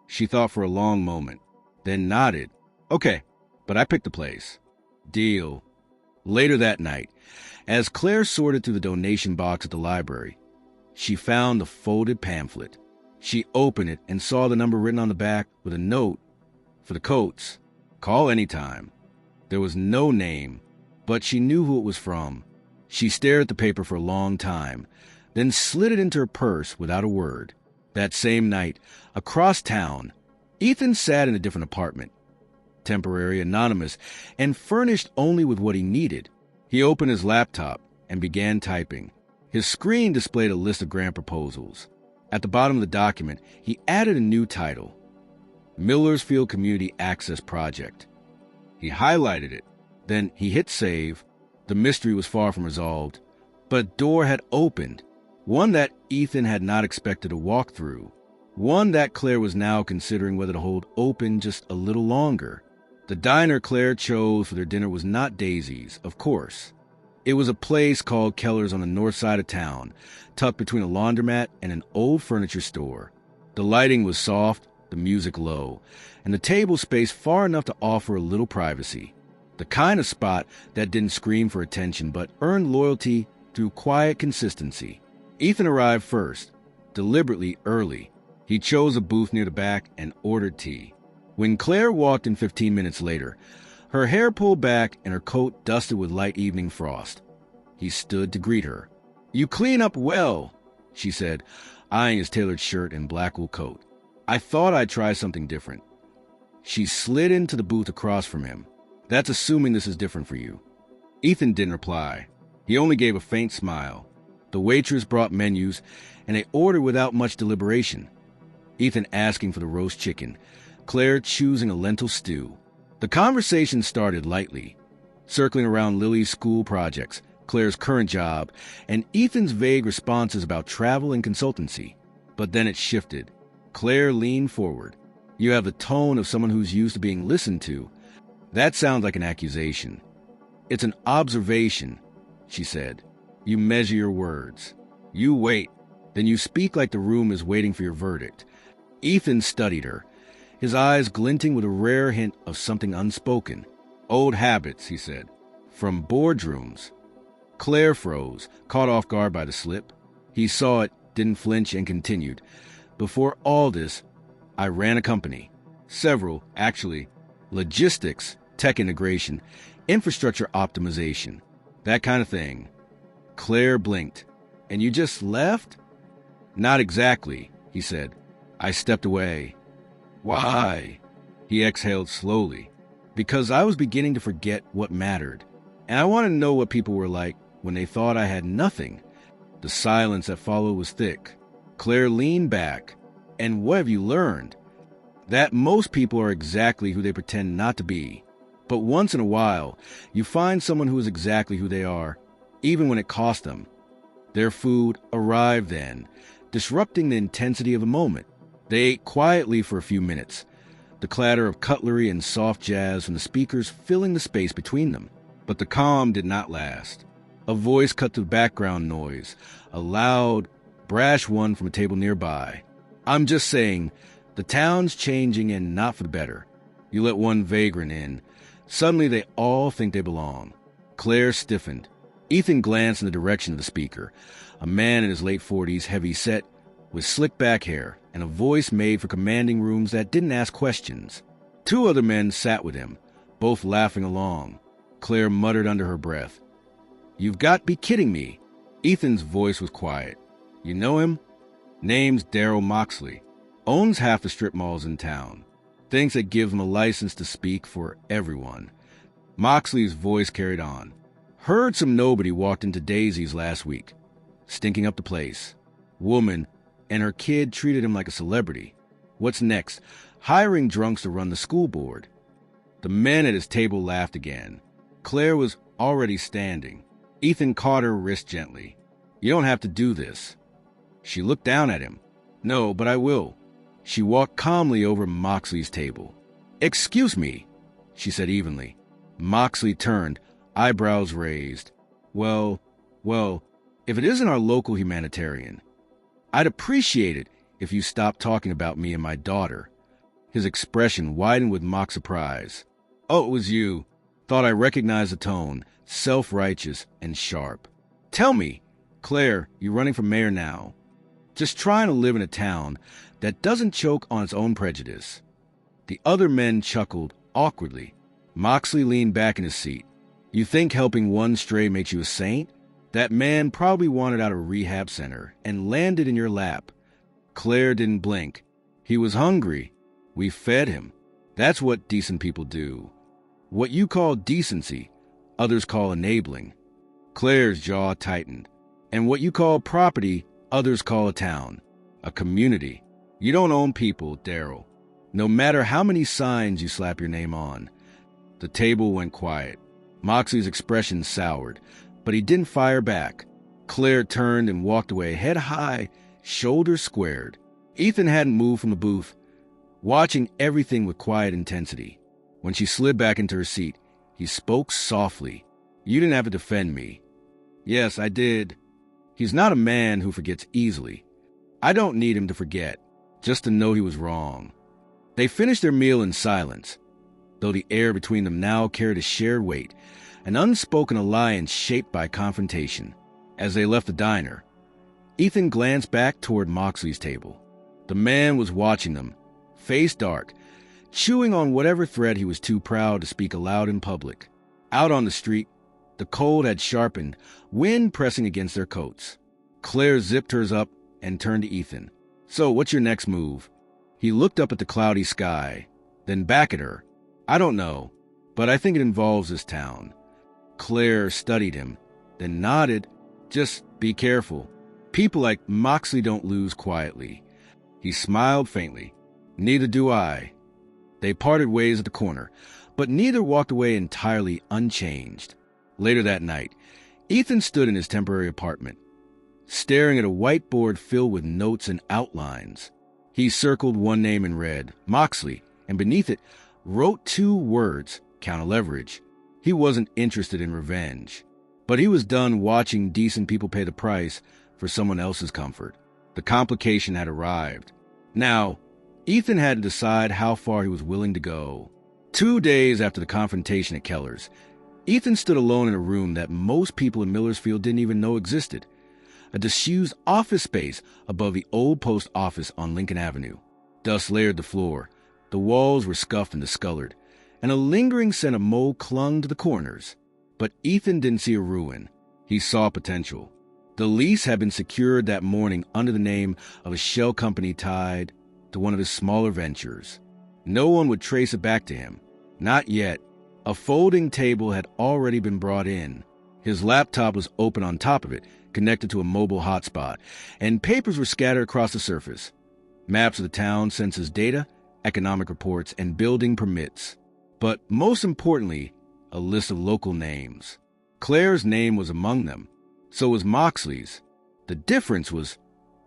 She thought for a long moment, then nodded. "Okay, but I picked the place." "Deal." Later that night, as Claire sorted through the donation box at the library, she found the folded pamphlet. She opened it and saw the number written on the back with a note for the Coates. "Call anytime." There was no name, but she knew who it was from. She stared at the paper for a long time, then slid it into her purse without a word. That same night, across town, Ethan sat in a different apartment, temporary, anonymous, and furnished only with what he needed. He opened his laptop and began typing. His screen displayed a list of grant proposals. At the bottom of the document, he added a new title, Millersfield Community Access Project. He highlighted it. Then he hit save. The mystery was far from resolved, but a door had opened, one that Ethan had not expected to walk through, one that Claire was now considering whether to hold open just a little longer. The diner Claire chose for their dinner was not Daisy's, of course. It was a place called Keller's on the north side of town, tucked between a laundromat and an old furniture store. The lighting was soft, the music low, and the table space far enough to offer a little privacy. The kind of spot that didn't scream for attention but earned loyalty through quiet consistency. Ethan arrived first, deliberately early. He chose a booth near the back and ordered tea. When Claire walked in 15 minutes later, her hair pulled back and her coat dusted with light evening frost, he stood to greet her. "You clean up well," she said, eyeing his tailored shirt and black wool coat. "I thought I'd try something different." She slid into the booth across from him. "That's assuming this is different for you." Ethan didn't reply. He only gave a faint smile. The waitress brought menus, and they ordered without much deliberation. Ethan asking for the roast chicken, Claire choosing a lentil stew. The conversation started lightly, circling around Lily's school projects, Claire's current job, and Ethan's vague responses about travel and consultancy. But then it shifted. Claire leaned forward. "You have the tone of someone who's used to being listened to." "That sounds like an accusation." "It's an observation," she said. "You measure your words. You wait. Then you speak like the room is waiting for your verdict." Ethan studied her, his eyes glinting with a rare hint of something unspoken. "Old habits," he said. "From boardrooms." Claire froze, caught off guard by the slip. He saw it, didn't flinch, and continued. "Before all this, I ran a company. Several, actually. Logistics, tech integration, infrastructure optimization. That kind of thing." Claire blinked. "And you just left?" "Not exactly," he said. "I stepped away." "Why?" He exhaled slowly. "Because I was beginning to forget what mattered. And I wanted to know what people were like when they thought I had nothing." The silence that followed was thick. Claire leaned back. And what have you learned? That most people are exactly who they pretend not to be. But once in a while, you find someone who is exactly who they are, even when it costs them. Their food arrived then, disrupting the intensity of the moment. They ate quietly for a few minutes, the clatter of cutlery and soft jazz from the speakers filling the space between them. But the calm did not last. A voice cut through the background noise, a loud, brash one from a table nearby. I'm just saying, the town's changing and not for the better. You let one vagrant in. Suddenly they all think they belong. Claire stiffened. Ethan glanced in the direction of the speaker, a man in his late 40s, heavy set, with slick back hair and a voice made for commanding rooms that didn't ask questions. Two other men sat with him, both laughing along. Claire muttered under her breath, "You've got to be kidding me." Ethan's voice was quiet. "You know him?" "Name's Daryl Moxley. Owns half the strip malls in town. Thinks it gives him a license to speak for everyone." Moxley's voice carried on. "Heard some nobody walked into Daisy's last week, stinking up the place. Woman and her kid treated him like a celebrity. What's next? Hiring drunks to run the school board." The men at his table laughed again. Claire was already standing. Ethan caught her wrist gently. "You don't have to do this." She looked down at him. "No, but I will." She walked calmly over Moxley's table. "Excuse me," she said evenly. Moxley turned, eyebrows raised. Well, if it isn't our local humanitarian, I'd appreciate it if you stopped talking about me and my daughter." His expression widened with mock surprise. "Oh, it was you. Thought I recognized the tone, self-righteous and sharp. Tell me, Claire, you running for mayor now. Just trying to live in a town that doesn't choke on its own prejudice." The other men chuckled awkwardly. Moxley leaned back in his seat. "You think helping one stray makes you a saint? That man probably wanted out of a rehab center and landed in your lap." Claire didn't blink. "He was hungry. We fed him. That's what decent people do. What you call decency, others call enabling." Claire's jaw tightened. "And what you call property, others call a town, a community. You don't own people, Daryl, no matter how many signs you slap your name on." The table went quiet. Moxley's expression soured, but he didn't fire back. Claire turned and walked away, head high, shoulders squared. Ethan hadn't moved from the booth, watching everything with quiet intensity. When she slid back into her seat, he spoke softly. "You didn't have to defend me." "Yes, I did. He's not a man who forgets easily. I don't need him to forget, just to know he was wrong." They finished their meal in silence, though the air between them now carried a shared weight, an unspoken alliance shaped by confrontation. As they left the diner, Ethan glanced back toward Moxley's table. The man was watching them, face dark, chewing on whatever thread he was too proud to speak aloud in public. Out on the street, the cold had sharpened, wind pressing against their coats. Claire zipped hers up and turned to Ethan. "So, what's your next move?" He looked up at the cloudy sky, then back at her. "I don't know, but I think it involves this town." Claire studied him, then nodded. "Just be careful. People like Moxley don't lose quietly." He smiled faintly. "Neither do I." They parted ways at the corner, but neither walked away entirely unchanged. Later that night, Ethan stood in his temporary apartment, staring at a whiteboard filled with notes and outlines. He circled one name in red, Moxley, and beneath it wrote two words, counter-leverage. He wasn't interested in revenge, but he was done watching decent people pay the price for someone else's comfort. The complication had arrived. Now, Ethan had to decide how far he was willing to go. 2 days after the confrontation at Keller's, Ethan stood alone in a room that most people in Millersfield didn't even know existed, a disused office space above the old post office on Lincoln Avenue. Dust layered the floor, the walls were scuffed and discolored, and a lingering scent of mold clung to the corners. But Ethan didn't see a ruin. He saw potential. The lease had been secured that morning under the name of a shell company tied to one of his smaller ventures. No one would trace it back to him. Not yet. A folding table had already been brought in. His laptop was open on top of it, connected to a mobile hotspot, and papers were scattered across the surface. Maps of the town, census data, economic reports, and building permits. But most importantly, a list of local names. Claire's name was among them. So was Moxley's. The difference was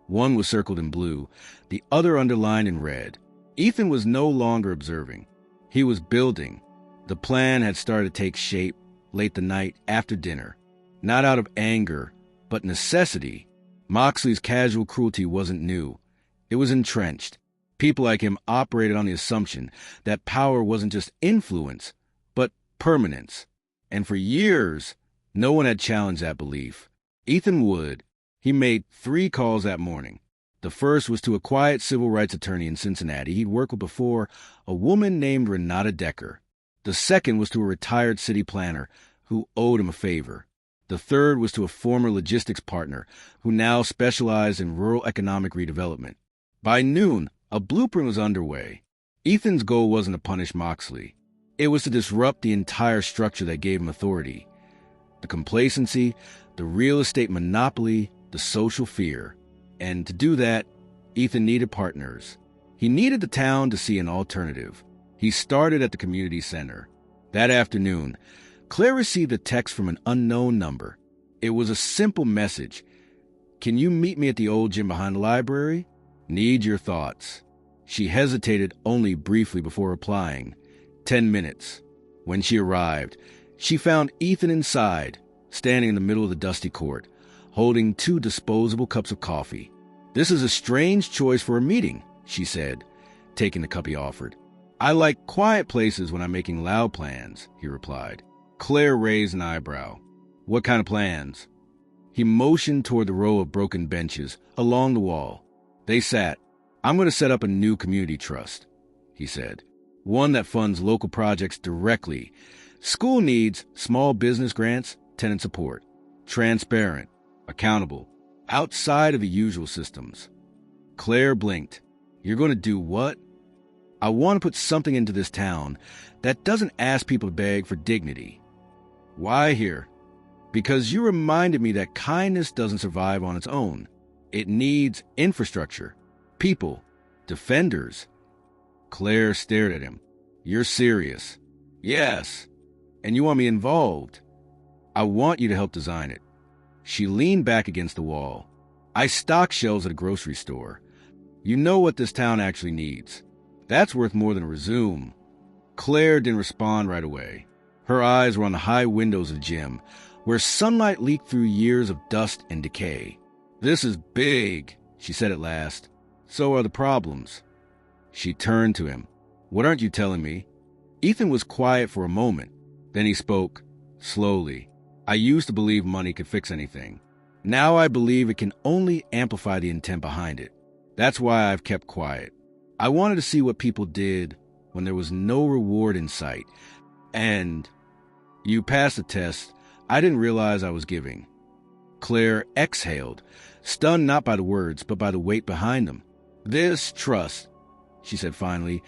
one was circled in blue, the other underlined in red. Ethan was no longer observing. He was building. The plan had started to take shape late the night after dinner. Not out of anger, but necessity. Moxley's casual cruelty wasn't new. It was entrenched. People like him operated on the assumption that power wasn't just influence, but permanence. And for years, no one had challenged that belief. Ethan would. He made 3 calls that morning. The first was to a quiet civil rights attorney in Cincinnati he'd worked with before, a woman named Renata Decker. The second was to a retired city planner who owed him a favor. The third was to a former logistics partner who now specialized in rural economic redevelopment. By noon, a blueprint was underway. Ethan's goal wasn't to punish Moxley. It was to disrupt the entire structure that gave him authority. The complacency, the real estate monopoly, the social fear. And to do that, Ethan needed partners. He needed the town to see an alternative. He started at the community center. That afternoon, Claire received a text from an unknown number. It was a simple message. "Can you meet me at the old gym behind the library? Need your thoughts." She hesitated only briefly before replying. 10 minutes. When she arrived, she found Ethan inside, standing in the middle of the dusty court, holding 2 disposable cups of coffee. "This is a strange choice for a meeting," she said, taking the cup he offered. "I like quiet places when I'm making loud plans," he replied. Claire raised an eyebrow. "What kind of plans?" He motioned toward the row of broken benches along the wall. They sat. "I'm going to set up a new community trust," he said. "One that funds local projects directly. School needs, small business grants, tenant support. Transparent, accountable, outside of the usual systems." Claire blinked. "You're going to do what?" "I want to put something into this town that doesn't ask people to beg for dignity." "Why here?" "Because you reminded me that kindness doesn't survive on its own. It needs infrastructure, people, defenders." Claire stared at him. "You're serious?" "Yes." "And you want me involved?" "I want you to help design it." She leaned back against the wall. "I stock shelves at a grocery store. You know what this town actually needs. That's worth more than a resume." Claire didn't respond right away. Her eyes were on the high windows of the gym, where sunlight leaked through years of dust and decay. "This is big," she said at last. "So are the problems." She turned to him. "What aren't you telling me?" Ethan was quiet for a moment. Then he spoke, slowly. "I used to believe money could fix anything. Now I believe it can only amplify the intent behind it. That's why I've kept quiet. I wanted to see what people did when there was no reward in sight. And you passed the test I didn't realize I was giving." Claire exhaled, stunned not by the words, but by the weight behind them. "This trust," she said finally,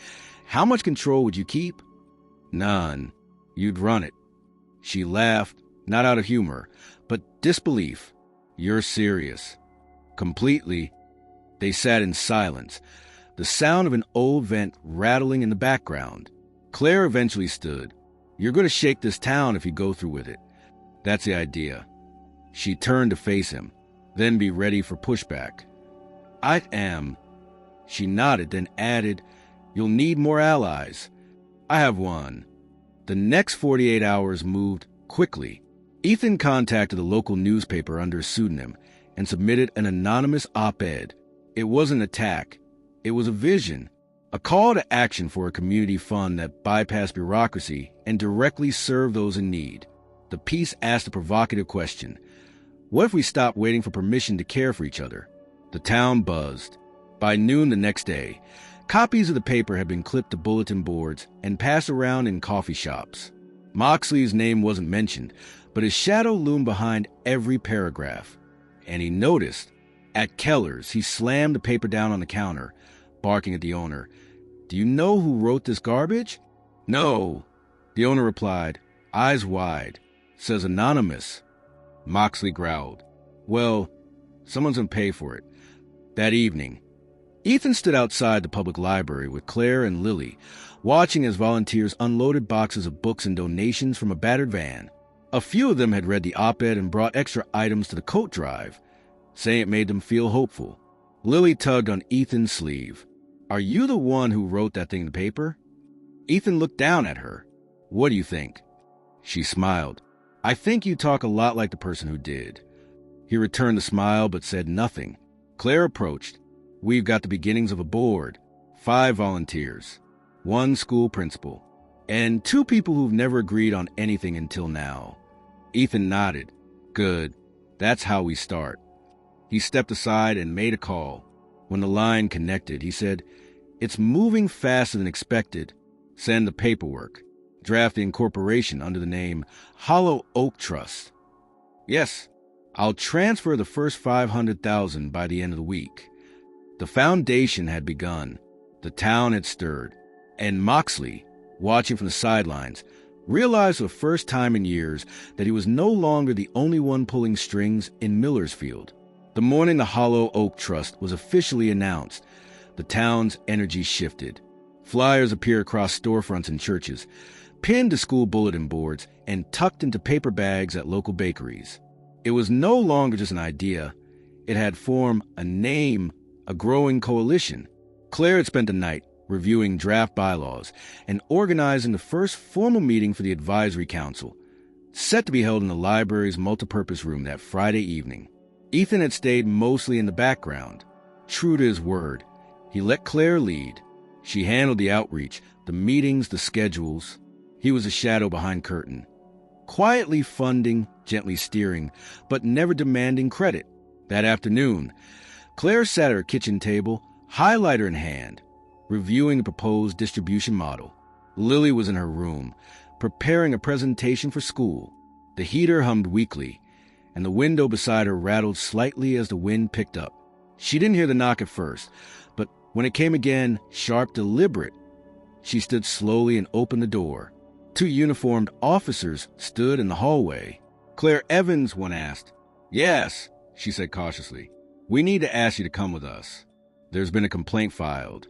"how much control would you keep?" "None. You'd run it." She laughed, not out of humor, but disbelief. "You're serious." "Completely." They sat in silence, the sound of an old vent rattling in the background. Claire eventually stood. "You're going to shake this town if you go through with it. That's the idea." She turned to face him, "Then be ready for pushback." "I am." She nodded, then added, "You'll need more allies." "I have one." The next 48 hours moved quickly. Ethan contacted a local newspaper under a pseudonym and submitted an anonymous op-ed. It wasn't an attack. It was a vision, a call to action for a community fund that bypassed bureaucracy and directly served those in need. The piece asked a provocative question. What if we stopped waiting for permission to care for each other? The town buzzed. By noon the next day, copies of the paper had been clipped to bulletin boards and passed around in coffee shops. Moxley's name wasn't mentioned, but his shadow loomed behind every paragraph. And he noticed. At Keller's, he slammed the paper down on the counter, barking at the owner. "Do you know who wrote this garbage?" "No." The owner replied, eyes wide. "Says anonymous." Moxley growled. Well, someone's gonna pay for it. That evening, Ethan stood outside the public library with Claire and Lily, watching as volunteers unloaded boxes of books and donations from a battered van. A few of them had read the op-ed and brought extra items to the coat drive, saying it made them feel hopeful. Lily tugged on Ethan's sleeve. "Are you the one who wrote that thing in the paper?" Ethan looked down at her. "What do you think?" She smiled. "I think you talk a lot like the person who did." He returned the smile but said nothing. Claire approached. "We've got the beginnings of a board, 5 volunteers, 1 school principal, and 2 people who've never agreed on anything until now." Ethan nodded. "Good. That's how we start." He stepped aside and made a call. When the line connected, he said, "It's moving faster than expected. Send the paperwork. Draft the incorporation under the name Hollow Oak Trust." "Yes, I'll transfer the first $500,000 by the end of the week." The foundation had begun. The town had stirred. And Moxley, watching from the sidelines, realized for the first time in years that he was no longer the only one pulling strings in Millersfield. The morning the Hollow Oak Trust was officially announced, the town's energy shifted. Flyers appeared across storefronts and churches, pinned to school bulletin boards, and tucked into paper bags at local bakeries. It was no longer just an idea. It had formed a name, a growing coalition. Claire had spent the night reviewing draft bylaws and organizing the first formal meeting for the advisory council, set to be held in the library's multipurpose room that Friday evening. Ethan had stayed mostly in the background. True to his word, he let Claire lead. She handled the outreach, the meetings, the schedules. He was a shadow behind curtain, quietly funding, gently steering, but never demanding credit. That afternoon, Claire sat at her kitchen table, highlighter in hand, reviewing the proposed distribution model. Lily was in her room, preparing a presentation for school. The heater hummed weakly, and the window beside her rattled slightly as the wind picked up. She didn't hear the knock at first, but when it came again, sharp, deliberate, she stood slowly and opened the door. 2 uniformed officers stood in the hallway. "Claire Evans," one asked. "Yes," she said cautiously. "We need to ask you to come with us. There's been a complaint filed."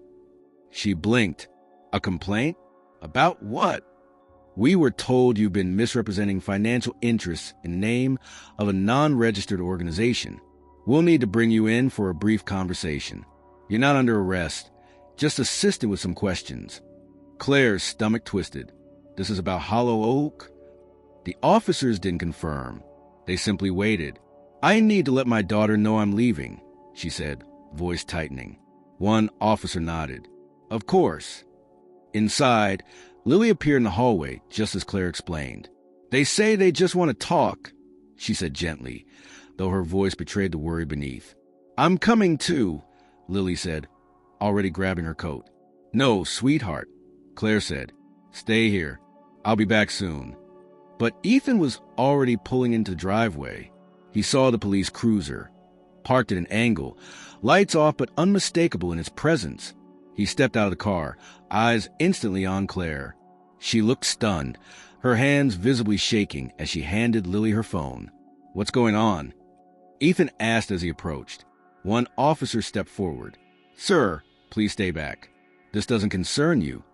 She blinked. "A complaint? About what?" "We were told you've been misrepresenting financial interests in name of a non-registered organization. We'll need to bring you in for a brief conversation. You're not under arrest, just assisted with some questions." Claire's stomach twisted. "This is about Hollow Oak?" The officers didn't confirm. They simply waited. "I need to let my daughter know I'm leaving," she said, voice tightening. One officer nodded. "Of course." Inside, Lily appeared in the hallway, just as Claire explained. "They say they just want to talk," she said gently, though her voice betrayed the worry beneath. "I'm coming too," Lily said, already grabbing her coat. "No, sweetheart," Claire said. "Stay here. I'll be back soon." But Ethan was already pulling into the driveway. He saw the police cruiser, parked at an angle, lights off but unmistakable in its presence. He stepped out of the car, eyes instantly on Claire. She looked stunned, her hands visibly shaking as she handed Lily her phone. "What's going on?" Ethan asked as he approached. One officer stepped forward. "Sir, please stay back. This doesn't concern you."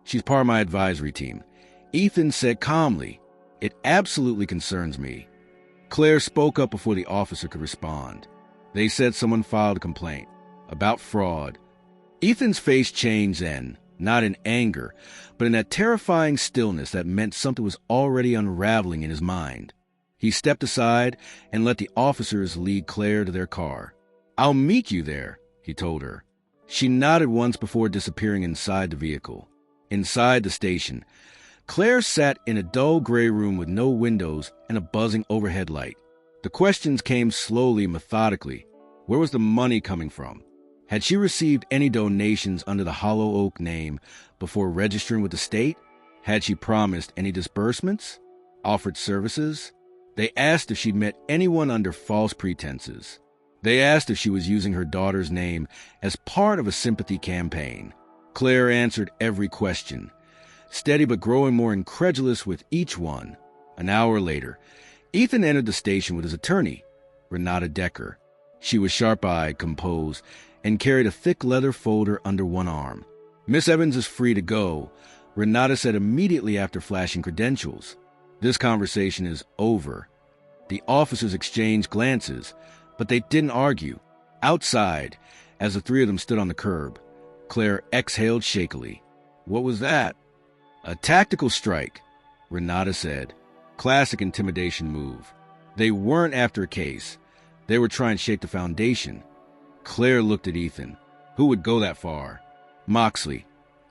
"She's part of my advisory team," Ethan said calmly. "It absolutely concerns me." Claire spoke up before the officer could respond. "They said someone filed a complaint about fraud." Ethan's face changed then, not in anger, but in that terrifying stillness that meant something was already unraveling in his mind. He stepped aside and let the officers lead Claire to their car. "I'll meet you there," he told her. She nodded once before disappearing inside the vehicle. Inside the station, Claire sat in a dull gray room with no windows and a buzzing overhead light. The questions came slowly, methodically. Where was the money coming from? Had she received any donations under the Hollow Oak name before registering with the state? Had she promised any disbursements? Offered services? They asked if she'd met anyone under false pretenses. They asked if she was using her daughter's name as part of a sympathy campaign. Claire answered every question, steady but growing more incredulous with each one. An hour later, Ethan entered the station with his attorney, Renata Decker. She was sharp-eyed, composed, and carried a thick leather folder under one arm. "Miss Evans is free to go," Renata said immediately after flashing credentials. "This conversation is over." The officers exchanged glances, but they didn't argue. Outside, as the three of them stood on the curb, Claire exhaled shakily. "What was that?" "A tactical strike," Renata said. Classic intimidation move. They weren't after a case. They were trying to shake the foundation. Claire looked at Ethan. Who would go that far? Moxley.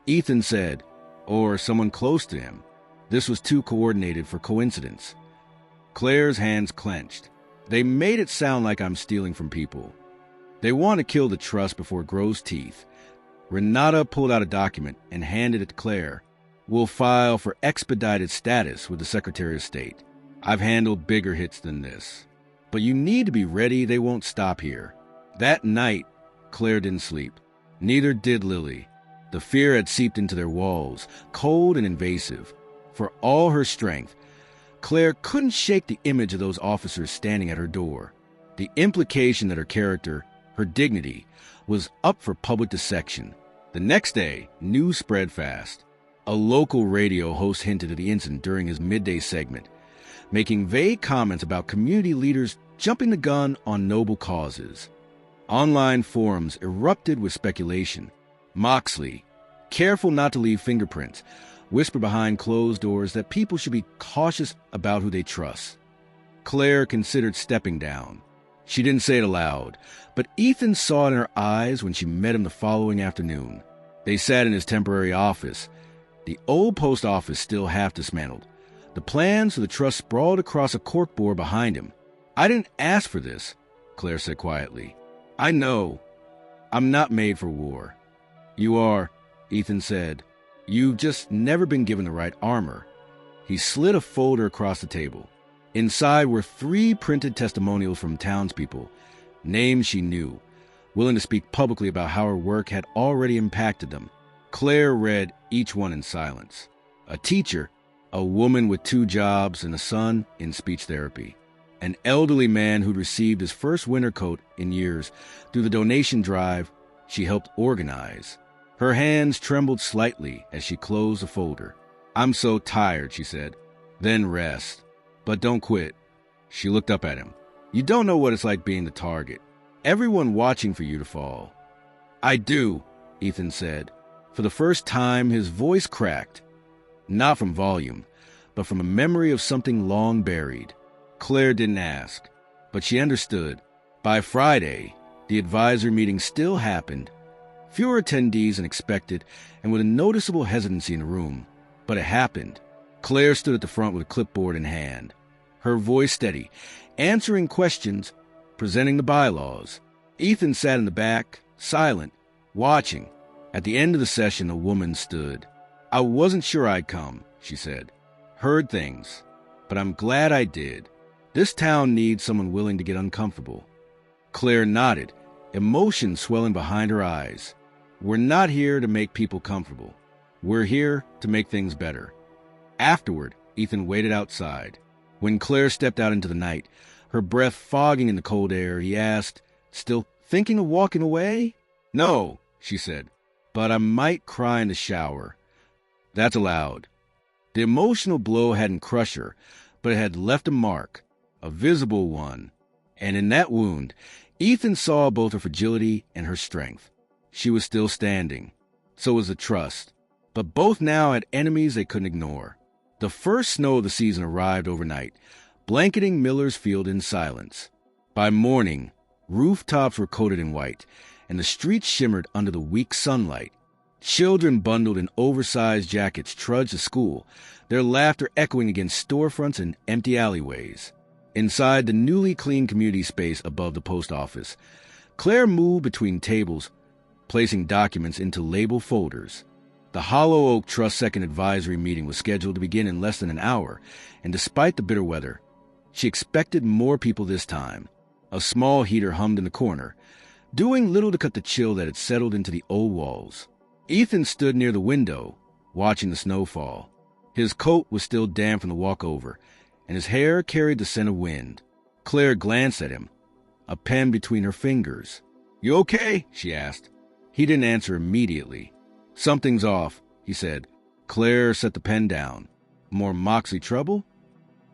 Ethan said, or someone close to him. This was too coordinated for coincidence. Claire's hands clenched. They made it sound like I'm stealing from people. They want to kill the trust before it grows teeth. Renata pulled out a document and handed it to Claire. "We'll file for expedited status with the Secretary of State. I've handled bigger hits than this. But you need to be ready, they won't stop here." That night, Claire didn't sleep. Neither did Lily. The fear had seeped into their walls, cold and invasive. For all her strength, Claire couldn't shake the image of those officers standing at her door. The implication that her character, her dignity, was up for public dissection. The next day, news spread fast. A local radio host hinted at the incident during his midday segment, making vague comments about community leaders jumping the gun on noble causes. Online forums erupted with speculation. Moxley, careful not to leave fingerprints, whispered behind closed doors that people should be cautious about who they trust. Claire considered stepping down. She didn't say it aloud, but Ethan saw it in her eyes when she met him the following afternoon. They sat in his temporary office, the old post office still half dismantled. The plans for the trust sprawled across a corkboard behind him. "I didn't ask for this," Claire said quietly. "I know. I'm not made for war." "You are," Ethan said. "You've just never been given the right armor." He slid a folder across the table. Inside were 3 printed testimonials from townspeople, names she knew, willing to speak publicly about how her work had already impacted them. Claire read each one in silence. A teacher, a woman with 2 jobs and a son in speech therapy. An elderly man who'd received his first winter coat in years through the donation drive she helped organize. Her hands trembled slightly as she closed the folder. "I'm so tired," she said. "Then rest. But don't quit." She looked up at him. "You don't know what it's like being the target. Everyone watching for you to fall." "I do," Ethan said. For the first time, his voice cracked. Not from volume, but from a memory of something long buried. Claire didn't ask, but she understood. By Friday, the advisory meeting still happened. Fewer attendees than expected, and with a noticeable hesitancy in the room. But it happened. Claire stood at the front with a clipboard in hand, her voice steady, answering questions, presenting the bylaws. Ethan sat in the back, silent, watching. At the end of the session, a woman stood. "I wasn't sure I'd come," she said. "Heard things, but I'm glad I did. This town needs someone willing to get uncomfortable." Claire nodded, emotion swelling behind her eyes. "We're not here to make people comfortable. We're here to make things better." Afterward, Ethan waited outside. When Claire stepped out into the night, her breath fogging in the cold air, he asked, "Still thinking of walking away?" "No," she said, "but I might cry in the shower." That's allowed. The emotional blow hadn't crushed her, but it had left a mark, a visible one. And in that wound, Ethan saw both her fragility and her strength. She was still standing. So was the trust. But both now had enemies they couldn't ignore. The first snow of the season arrived overnight, blanketing Miller's Field in silence. By morning, rooftops were coated in white, and the streets shimmered under the weak sunlight. Children bundled in oversized jackets trudged to school, their laughter echoing against storefronts and empty alleyways. Inside the newly cleaned community space above the post office, Claire moved between tables, placing documents into label folders. The Hollow Oak Trust second advisory meeting was scheduled to begin in less than an hour, and despite the bitter weather, she expected more people this time. A small heater hummed in the corner, doing little to cut the chill that had settled into the old walls. Ethan stood near the window, watching the snow fall. His coat was still damp from the walk over, and his hair carried the scent of wind. Claire glanced at him, a pen between her fingers. "You okay?" she asked. He didn't answer immediately. "Something's off," he said. Claire set the pen down. "More Moxley trouble?"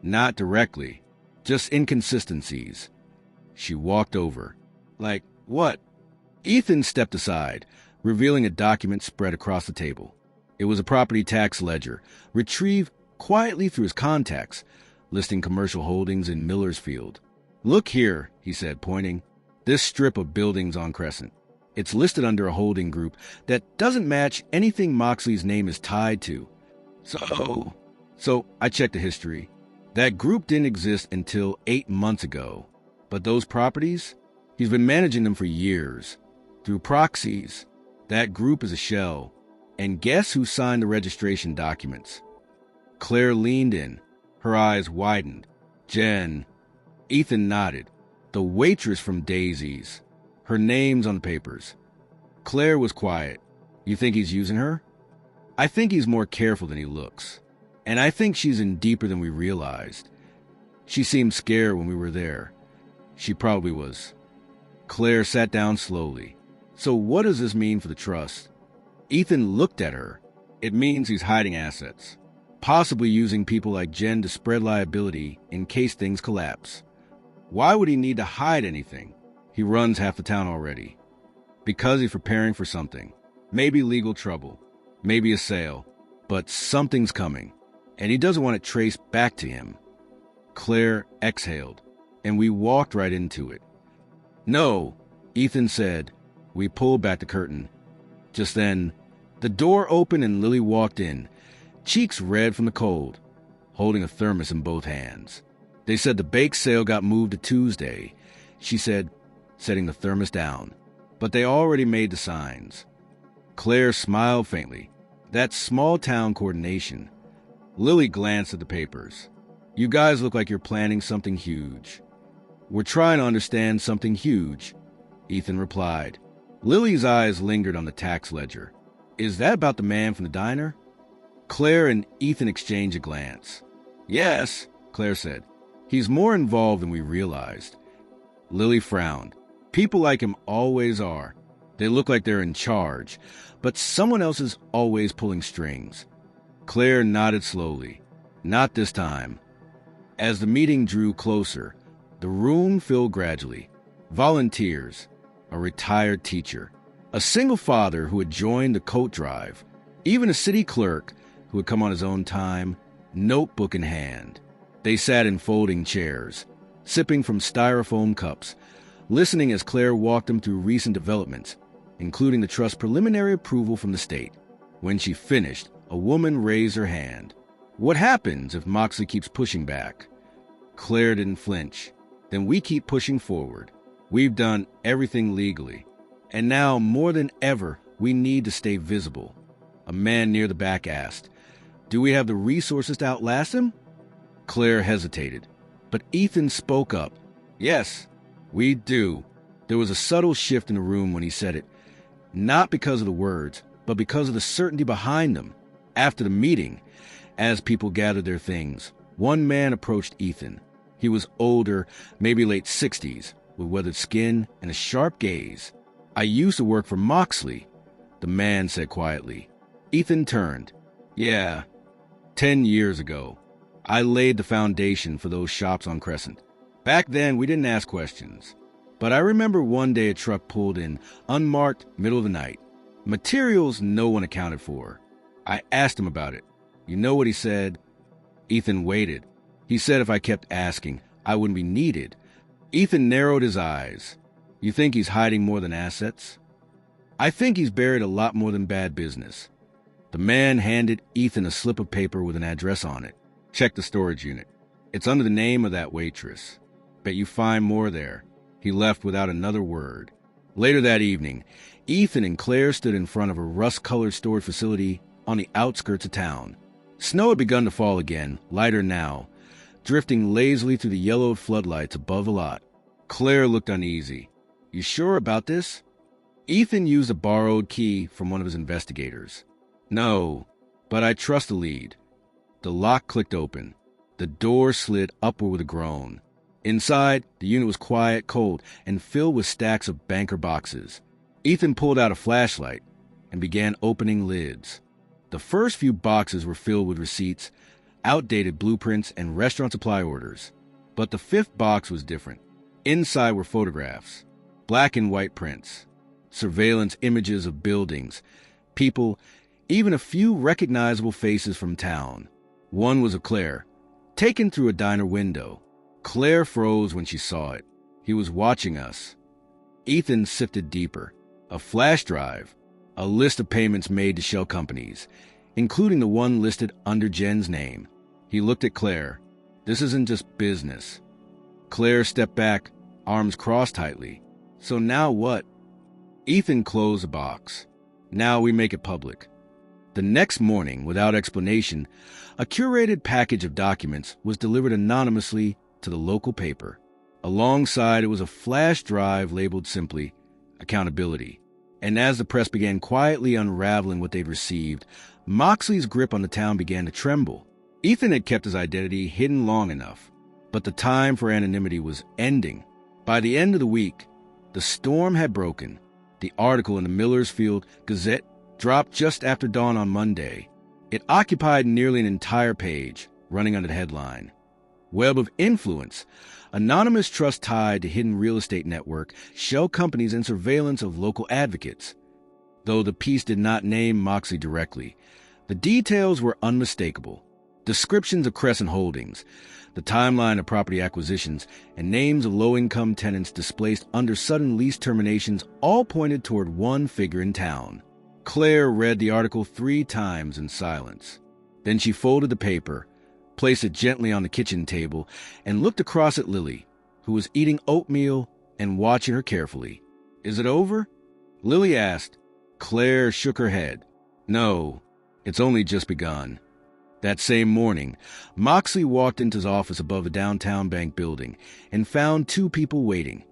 "Not directly. Just inconsistencies." She walked over. "Like what?" Ethan stepped aside, revealing a document spread across the table. It was a property tax ledger, retrieved quietly through his contacts, listing commercial holdings in Millersfield. "Look here," he said, pointing. "This strip of buildings on Crescent. It's listed under a holding group that doesn't match anything Moxley's name is tied to. So I checked the history. That group didn't exist until 8 months ago. But those properties, he's been managing them for years. Through proxies. That group is a shell. And guess who signed the registration documents?" Claire leaned in. Her eyes widened. "Jen." Ethan nodded. "The waitress from Daisy's. Her name's on the papers." Claire was quiet. "You think he's using her?" "I think he's more careful than he looks. And I think she's in deeper than we realized. She seemed scared when we were there. She probably was." Claire sat down slowly. "So what does this mean for the trust?" Ethan looked at her. "It means he's hiding assets. Possibly using people like Jen to spread liability in case things collapse. Why would he need to hide anything? He runs half the town already. Because he's preparing for something. Maybe legal trouble. Maybe a sale. But something's coming. And he doesn't want it traced back to him." Claire exhaled, and we walked right into it. "No," Ethan said. We pulled back the curtain. Just then, the door opened and Lily walked in, cheeks red from the cold, holding a thermos in both hands. "They said the bake sale got moved to Tuesday," she said, setting the thermos down. "But they already made the signs." Claire smiled faintly. "That's small-town coordination." Lily glanced at the papers. "You guys look like you're planning something huge." "We're trying to understand something huge," Ethan replied. Lily's eyes lingered on the tax ledger. "Is that about the man from the diner?" Claire and Ethan exchanged a glance. "Yes," Claire said. "He's more involved than we realized." Lily frowned. "People like him always are. They look like they're in charge, but someone else is always pulling strings." Claire nodded slowly. "Not this time." As the meeting drew closer, the room filled gradually. Volunteers, a retired teacher, a single father who had joined the coat drive, even a city clerk who had come on his own time, notebook in hand. They sat in folding chairs, sipping from styrofoam cups, listening as Claire walked them through recent developments, including the trust's preliminary approval from the state. When she finished, a woman raised her hand. "What happens if Moxley keeps pushing back?" Claire didn't flinch. "Then we keep pushing forward. We've done everything legally. And now, more than ever, we need to stay visible." A man near the back asked, "Do we have the resources to outlast him?" Claire hesitated, but Ethan spoke up. "Yes, we do." There was a subtle shift in the room when he said it, not because of the words, but because of the certainty behind them. After the meeting, as people gathered their things, one man approached Ethan. He was older, maybe late 60s, with weathered skin and a sharp gaze. "I used to work for Moxley," the man said quietly. Ethan turned. "Yeah, 10 years ago. I laid the foundation for those shops on Crescent. Back then, we didn't ask questions. But I remember one day a truck pulled in, unmarked, middle of the night. Materials no one accounted for. I asked him about it. You know what he said?" Ethan waited. He said if I kept asking, I wouldn't be needed. Ethan narrowed his eyes. "You think he's hiding more than assets?" "I think he's buried a lot more than bad business." The man handed Ethan a slip of paper with an address on it. "Check the storage unit. It's under the name of that waitress. Bet you find more there." He left without another word. Later that evening, Ethan and Claire stood in front of a rust-colored storage facility on the outskirts of town. Snow had begun to fall again, lighter now, drifting lazily through the yellowed floodlights above the lot. Claire looked uneasy. "You sure about this?" Ethan used a borrowed key from one of his investigators. "No, but I trust the lead." The lock clicked open. The door slid upward with a groan. Inside, the unit was quiet, cold, and filled with stacks of banker boxes. Ethan pulled out a flashlight and began opening lids. The first few boxes were filled with receipts, outdated blueprints, and restaurant supply orders. But the fifth box was different. Inside were photographs, black and white prints, surveillance images of buildings, people, even a few recognizable faces from town. One was of Claire, taken through a diner window. Claire froze when she saw it. He was watching us. Ethan sifted deeper. A flash drive, a list of payments made to shell companies, including the one listed under Jen's name. He looked at Claire. This isn't just business. Claire stepped back, arms crossed tightly. So now what? Ethan closed the box. Now we make it public. The next morning, without explanation, a curated package of documents was delivered anonymously to the local paper. Alongside it was a flash drive labeled simply, Accountability. And as the press began quietly unraveling what they'd received, Moxley's grip on the town began to tremble. Ethan had kept his identity hidden long enough, but the time for anonymity was ending. By the end of the week, the storm had broken. The article in the Millersfield Gazette dropped just after dawn on Monday. It occupied nearly an entire page, running under the headline, Web of Influence, Anonymous Trust Tied to Hidden Real Estate Network, Shell Companies and Surveillance of Local Advocates. Though the piece did not name Moxley directly, the details were unmistakable. Descriptions of Crescent Holdings, the timeline of property acquisitions, and names of low-income tenants displaced under sudden lease terminations all pointed toward one figure in town. Claire read the article 3 times in silence. Then she folded the paper, placed it gently on the kitchen table, and looked across at Lily, who was eating oatmeal and watching her carefully. "Is it over?" Lily asked. Claire shook her head. "No, it's only just begun." That same morning, Moxley walked into his office above the downtown bank building and found 2 people waiting,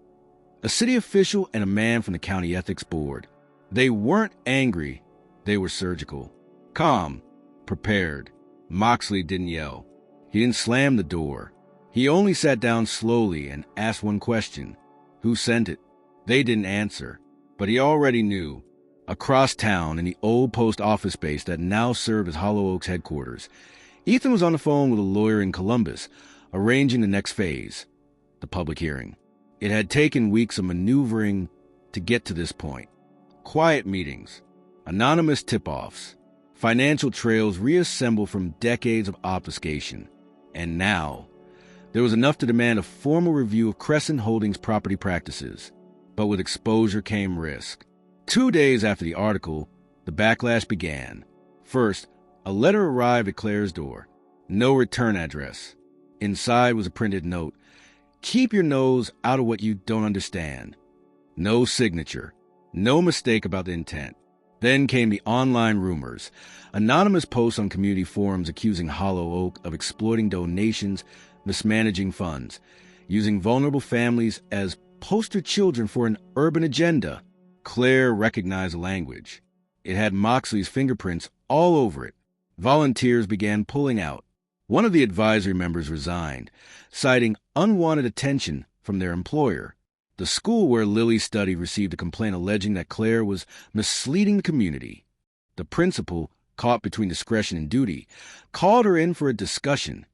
a city official and a man from the county ethics board. They weren't angry, they were surgical. Calm, prepared. Moxley didn't yell. He didn't slam the door. He only sat down slowly and asked one question. Who sent it? They didn't answer, but he already knew. Across town in the old post office space that now served as Hollow Oaks headquarters, Ethan was on the phone with a lawyer in Columbus, arranging the next phase, the public hearing. It had taken weeks of maneuvering to get to this point. Quiet meetings, anonymous tip-offs, financial trails reassembled from decades of obfuscation. And now, there was enough to demand a formal review of Crescent Holdings' property practices. But with exposure came risk. 2 days after the article, the backlash began. First, a letter arrived at Claire's door. No return address. Inside was a printed note. Keep your nose out of what you don't understand. No signature. No mistake about the intent. Then came the online rumors. Anonymous posts on community forums accusing Hollow Oak of exploiting donations, mismanaging funds, using vulnerable families as poster children for an urban agenda. Claire recognized the language. It had Moxley's fingerprints all over it. Volunteers began pulling out. One of the advisory members resigned, citing unwanted attention from their employer. The school where Lily studied received a complaint alleging that Claire was misleading the community. The principal, caught between discretion and duty, called her in for a discussion.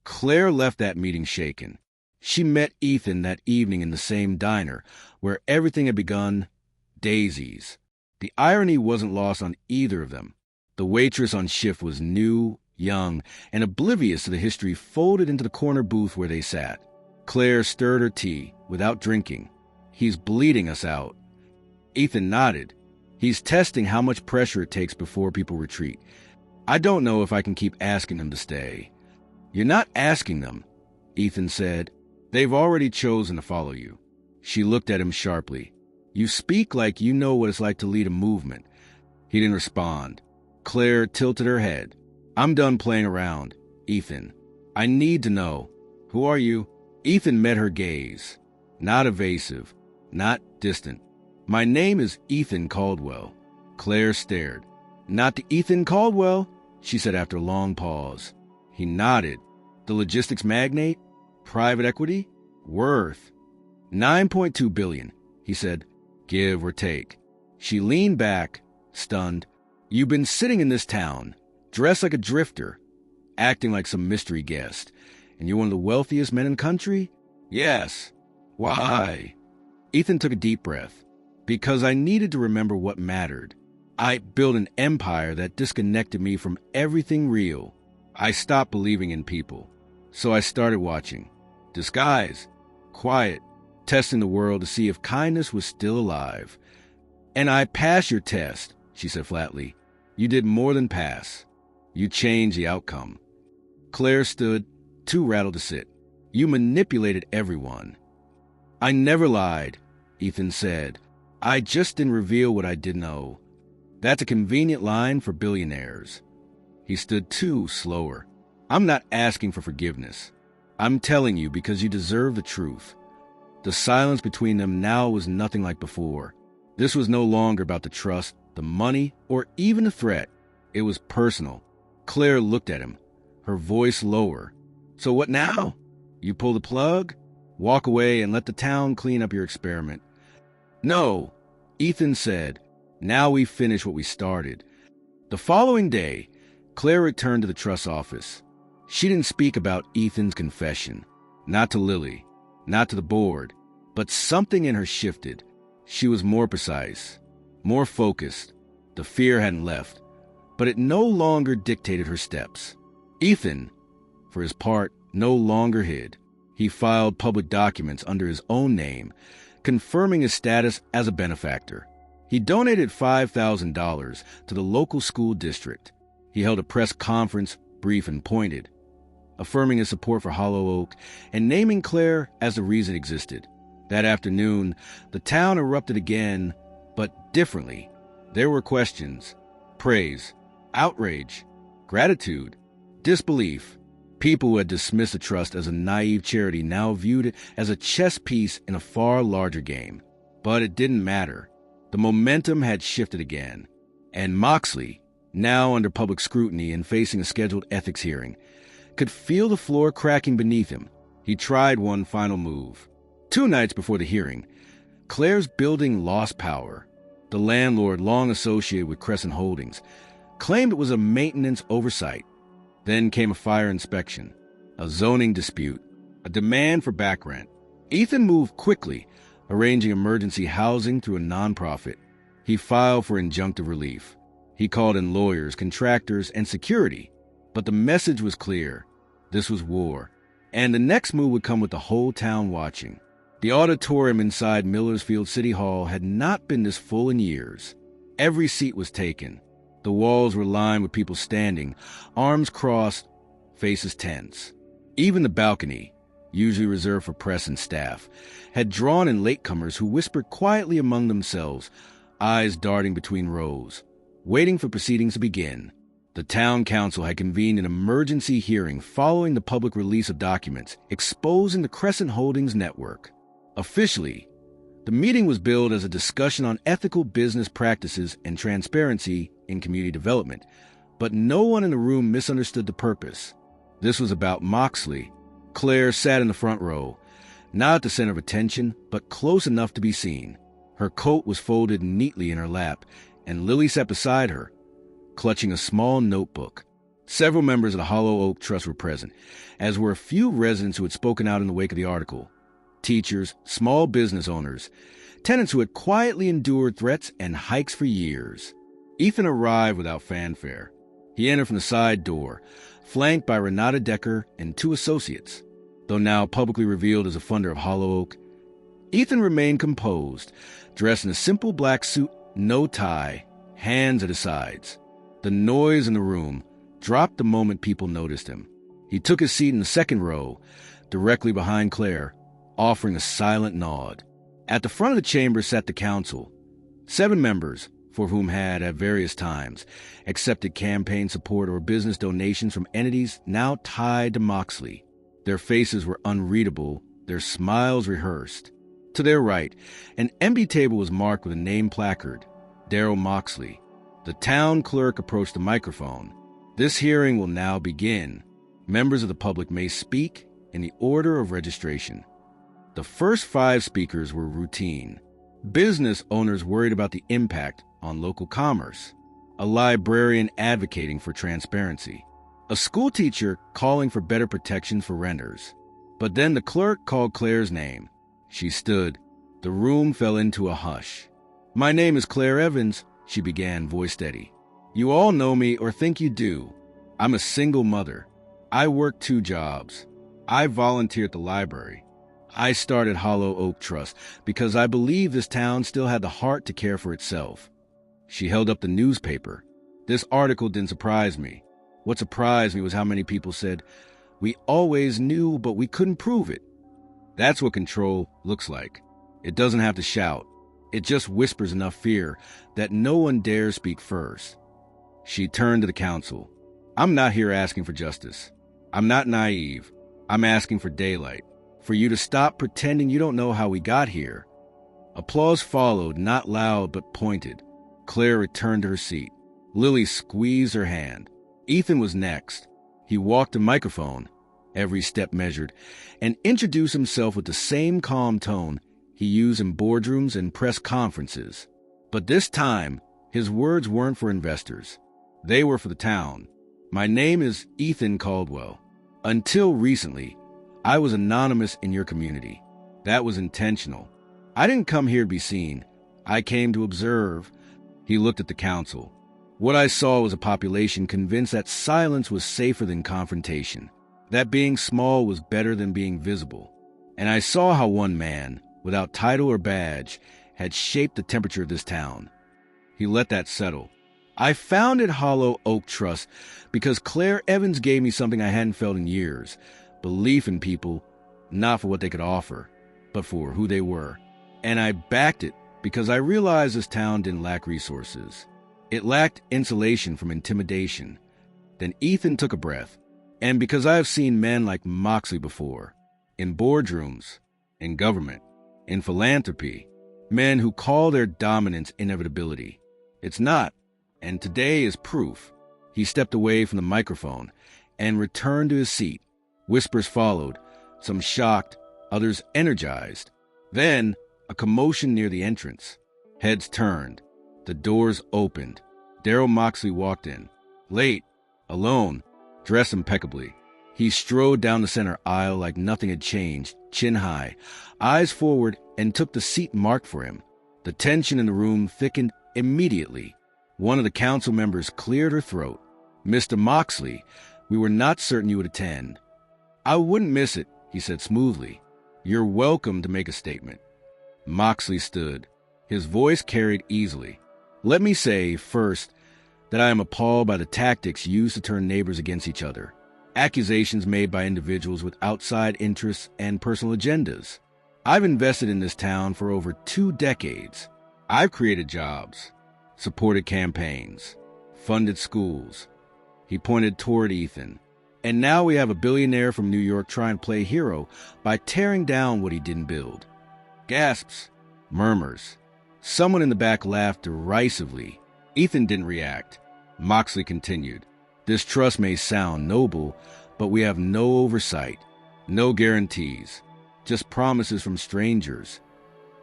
Claire left that meeting shaken. She met Ethan that evening in the same diner, where everything had begun. Daisies. The irony wasn't lost on either of them. The waitress on shift was new, young, and oblivious to the history folded into the corner booth where they sat. Claire stirred her tea, without drinking. He's bleeding us out. Ethan nodded. He's testing how much pressure it takes before people retreat. I don't know if I can keep asking them to stay. You're not asking them, Ethan said. They've already chosen to follow you. She looked at him sharply. You speak like you know what it's like to lead a movement. He didn't respond. Claire tilted her head. I'm done playing around, Ethan. I need to know. Who are you? Ethan met her gaze. Not evasive, not distant. My name is Ethan Caldwell. Claire stared. Not the Ethan Caldwell, she said after a long pause. He nodded. The logistics magnate? Private equity? Worth $9.2 billion, he said, give or take. She leaned back, stunned. You've been sitting in this town, dressed like a drifter, acting like some mystery guest, and you're one of the wealthiest men in the country? Yes. Why? Ethan took a deep breath. Because I needed to remember what mattered. I built an empire that disconnected me from everything real. I stopped believing in people. So I started watching. Disguise. Quiet. Testing the world to see if kindness was still alive. And I passed your test, she said flatly. You did more than pass. You changed the outcome. Claire stood, too rattled to sit. You manipulated everyone. I never lied, Ethan said. I just didn't reveal what I didn't know. That's a convenient line for billionaires. He stood too, slower. I'm not asking for forgiveness. I'm telling you because you deserve the truth. The silence between them now was nothing like before. This was no longer about the trust, the money, or even the threat. It was personal. Claire looked at him, her voice lower. So what now? You pull the plug? Walk away and let the town clean up your experiment. No, Ethan said. Now we finish what we started. The following day, Claire returned to the trust office. She didn't speak about Ethan's confession. Not to Lily, not to the board, but something in her shifted. She was more precise, more focused. The fear hadn't left, but it no longer dictated her steps. Ethan, for his part, no longer hid. He filed public documents under his own name, confirming his status as a benefactor. He donated $5,000 to the local school district. He held a press conference, brief and pointed, affirming his support for Hollow Oak and naming Claire as the reason it existed. That afternoon, the town erupted again, but differently. There were questions, praise, outrage, gratitude, disbelief. People who had dismissed the trust as a naive charity now viewed it as a chess piece in a far larger game. But it didn't matter. The momentum had shifted again. And Moxley, now under public scrutiny and facing a scheduled ethics hearing, could feel the floor cracking beneath him. He tried one final move. 2 nights before the hearing, Claire's building lost power. The landlord, long associated with Crescent Holdings, claimed it was a maintenance oversight. Then came a fire inspection, a zoning dispute, a demand for back rent. Ethan moved quickly, arranging emergency housing through a nonprofit. He filed for injunctive relief. He called in lawyers, contractors, and security. But the message was clear. This was war. And the next move would come with the whole town watching. The auditorium inside Millersfield City Hall had not been this full in years. Every seat was taken. The walls were lined with people standing, arms crossed, faces tense. Even the balcony, usually reserved for press and staff, had drawn in latecomers who whispered quietly among themselves, eyes darting between rows, waiting for proceedings to begin. The town council had convened an emergency hearing following the public release of documents exposing the Crescent Holdings network. Officially, the meeting was billed as a discussion on ethical business practices and transparency in community development, but no one in the room misunderstood the purpose. This was about Moxley. Claire sat in the front row, not at the center of attention, but close enough to be seen. Her coat was folded neatly in her lap, and Lily sat beside her, clutching a small notebook. Several members of the Hollow Oak Trust were present, as were a few residents who had spoken out in the wake of the article. Teachers, small business owners, tenants who had quietly endured threats and hikes for years. Ethan arrived without fanfare. He entered from the side door, flanked by Renata Decker and 2 associates. Though now publicly revealed as a funder of Hollow Oak, Ethan remained composed, dressed in a simple black suit, no tie, hands at his sides. The noise in the room dropped the moment people noticed him. He took his seat in the second row, directly behind Claire, offering a silent nod. At the front of the chamber sat the council, 7 members, for whom had, at various times, accepted campaign support or business donations from entities now tied to Moxley. Their faces were unreadable, their smiles rehearsed. To their right, an empty table was marked with a name placard, Darryl Moxley. The town clerk approached the microphone. This hearing will now begin. Members of the public may speak in the order of registration. The first 5 speakers were routine. Business owners worried about the impact on local commerce. A librarian advocating for transparency. A schoolteacher calling for better protections for renters. But then the clerk called Claire's name. She stood. The room fell into a hush. "My name is Claire Evans," she began, voice steady. "You all know me or think you do. I'm a single mother. I work 2 jobs. I volunteer at the library. I started Hollow Oak Trust because I believe this town still had the heart to care for itself." She held up the newspaper. This article didn't surprise me. What surprised me was how many people said, "We always knew, but we couldn't prove it." That's what control looks like. It doesn't have to shout. It just whispers enough fear that no one dares speak first. She turned to the council. "I'm not here asking for justice. I'm not naive. I'm asking for daylight. For you to stop pretending you don't know how we got here." Applause followed, not loud but pointed. Claire returned to her seat. Lily squeezed her hand. Ethan was next. He walked a microphone, every step measured, and introduced himself with the same calm tone he used in boardrooms and press conferences. But this time, his words weren't for investors. They were for the town. "My name is Ethan Caldwell. Until recently, I was anonymous in your community. That was intentional. I didn't come here to be seen. I came to observe." He looked at the council. What I saw was a population convinced that silence was safer than confrontation, that being small was better than being visible. And I saw how one man, without title or badge, had shaped the temperature of this town. He let that settle. "I founded Hollow Oak Trust because Claire Evans gave me something I hadn't felt in years. Belief in people, not for what they could offer, but for who they were. And I backed it because I realized this town didn't lack resources. It lacked insulation from intimidation." Then Ethan took a breath. "And because I have seen men like Moxley before, in boardrooms, in government, in philanthropy, men who call their dominance inevitability. It's not, and today is proof." He stepped away from the microphone and returned to his seat. Whispers followed, some shocked, others energized. Then, a commotion near the entrance. Heads turned. The doors opened. Daryl Moxley walked in. Late, alone, dressed impeccably. He strode down the center aisle like nothing had changed, chin high, eyes forward, and took the seat marked for him. The tension in the room thickened immediately. One of the council members cleared her throat. "Mr. Moxley, we were not certain you would attend." "I wouldn't miss it," he said smoothly. "You're welcome to make a statement." Moxley stood. His voice carried easily. "Let me say, first, that I am appalled by the tactics used to turn neighbors against each other. Accusations made by individuals with outside interests and personal agendas. I've invested in this town for over 2 decades. I've created jobs, supported campaigns, funded schools." He pointed toward Ethan. "And now we have a billionaire from New York trying to play hero by tearing down what he didn't build." Gasps, murmurs. Someone in the back laughed derisively. Ethan didn't react. Moxley continued. "This trust may sound noble, but we have no oversight, no guarantees, just promises from strangers."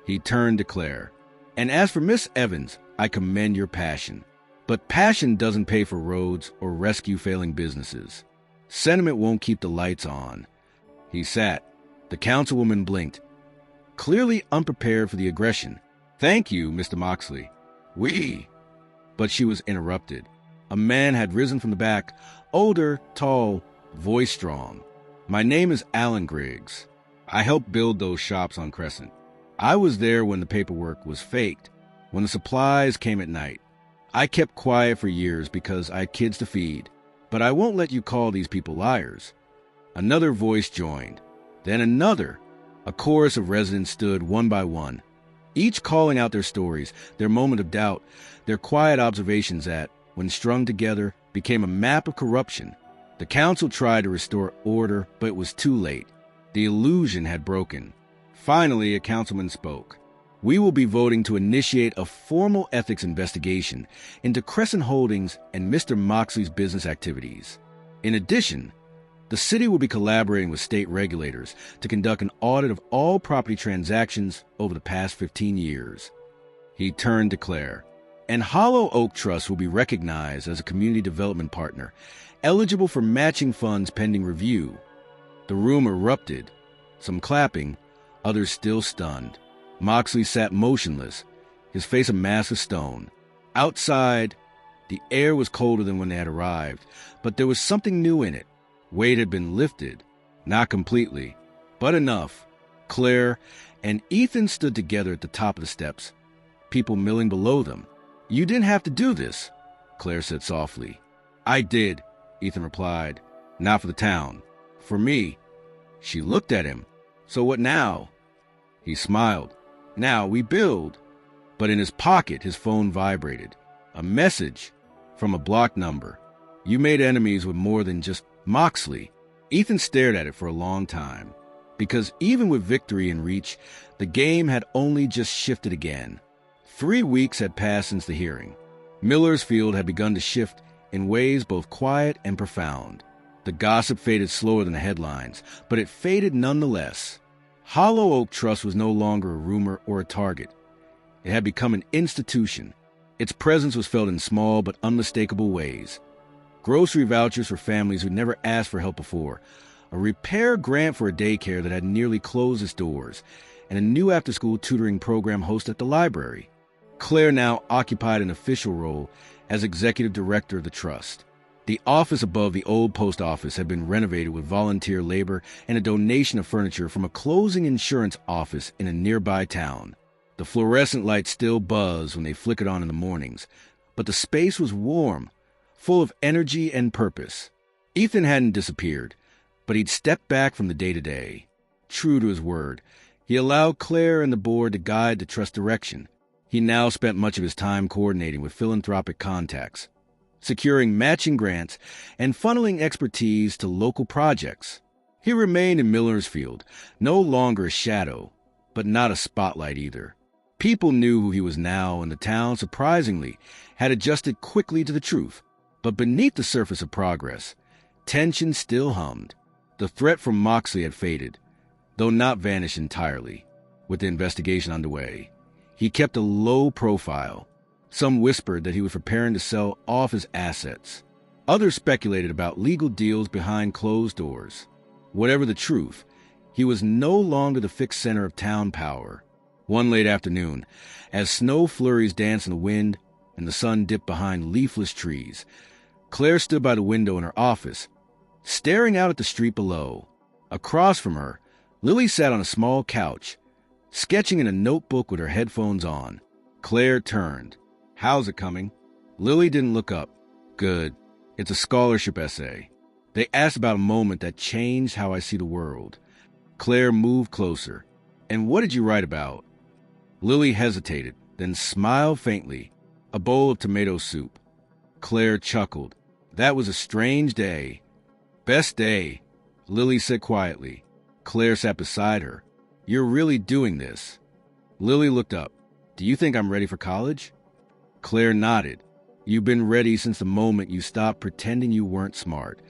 He turned to Claire. "And as for Miss Evans, I commend your passion. But passion doesn't pay for roads or rescue failing businesses. Sentiment won't keep the lights on." He sat. The councilwoman blinked, clearly unprepared for the aggression. "Thank you, Mr. Moxley. We..." But she was interrupted. A man had risen from the back, older, tall, voice strong. "My name is Alan Griggs. I helped build those shops on Crescent. I was there when the paperwork was faked, when the supplies came at night. I kept quiet for years because I had kids to feed. But I won't let you call these people liars." Another voice joined. Then another. A chorus of residents stood one by one, each calling out their stories, their moment of doubt, their quiet observations that, when strung together, became a map of corruption. The council tried to restore order, but it was too late. The illusion had broken. Finally, a councilman spoke. "We will be voting to initiate a formal ethics investigation into Crescent Holdings and Mr. Moxley's business activities. In addition, The city will be collaborating with state regulators to conduct an audit of all property transactions over the past 15 years. He turned to Claire. And Hollow Oak Trust will be recognized as a community development partner, eligible for matching funds pending review. The room erupted, some clapping, others still stunned. Moxley sat motionless, his face a mask of stone. Outside, the air was colder than when they had arrived, but there was something new in it. Weight had been lifted, not completely, but enough. Claire and Ethan stood together at the top of the steps, people milling below them. "You didn't have to do this," Claire said softly. "I did," Ethan replied. "Not for the town. For me." She looked at him. "So what now?" He smiled. "Now we build." But in his pocket, his phone vibrated. A message from a blocked number. "You made enemies with more than just Moxley." Ethan stared at it for a long time, because even with victory in reach, the game had only just shifted again. 3 weeks had passed since the hearing. Miller's Field had begun to shift in ways both quiet and profound. The gossip faded slower than the headlines, but it faded nonetheless. Hollow Oak Trust was no longer a rumor or a target. It had become an institution. Its presence was felt in small but unmistakable ways. Grocery vouchers for families who never asked for help before, a repair grant for a daycare that had nearly closed its doors, and a new after-school tutoring program hosted at the library. Claire now occupied an official role as executive director of the trust. The office above the old post office had been renovated with volunteer labor and a donation of furniture from a closing insurance office in a nearby town. The fluorescent lights still buzzed when they flickered on in the mornings, but the space was warm, full of energy and purpose. Ethan hadn't disappeared, but he'd stepped back from the day-to-day. True to his word, he allowed Claire and the board to guide the trust direction. He now spent much of his time coordinating with philanthropic contacts, securing matching grants, and funneling expertise to local projects. He remained in Miller's Field, no longer a shadow, but not a spotlight either. People knew who he was now, and the town, surprisingly, had adjusted quickly to the truth. But beneath the surface of progress, tension still hummed. The threat from Moxley had faded, though not vanished entirely. With the investigation underway, he kept a low profile. Some whispered that he was preparing to sell off his assets. Others speculated about legal deals behind closed doors. Whatever the truth, he was no longer the fixed center of town power. One late afternoon, as snow flurries danced in the wind and the sun dipped behind leafless trees, Claire stood by the window in her office, staring out at the street below. Across from her, Lily sat on a small couch, sketching in a notebook with her headphones on. Claire turned. "How's it coming?" Lily didn't look up. "Good. It's a scholarship essay. They asked about a moment that changed how I see the world." Claire moved closer. "And what did you write about?" Lily hesitated, then smiled faintly. "A bowl of tomato soup." Claire chuckled. "That was a strange day." "Best day," Lily said quietly. Claire sat beside her. "You're really doing this." Lily looked up. "Do you think I'm ready for college?" Claire nodded. "You've been ready since the moment you stopped pretending you weren't smart."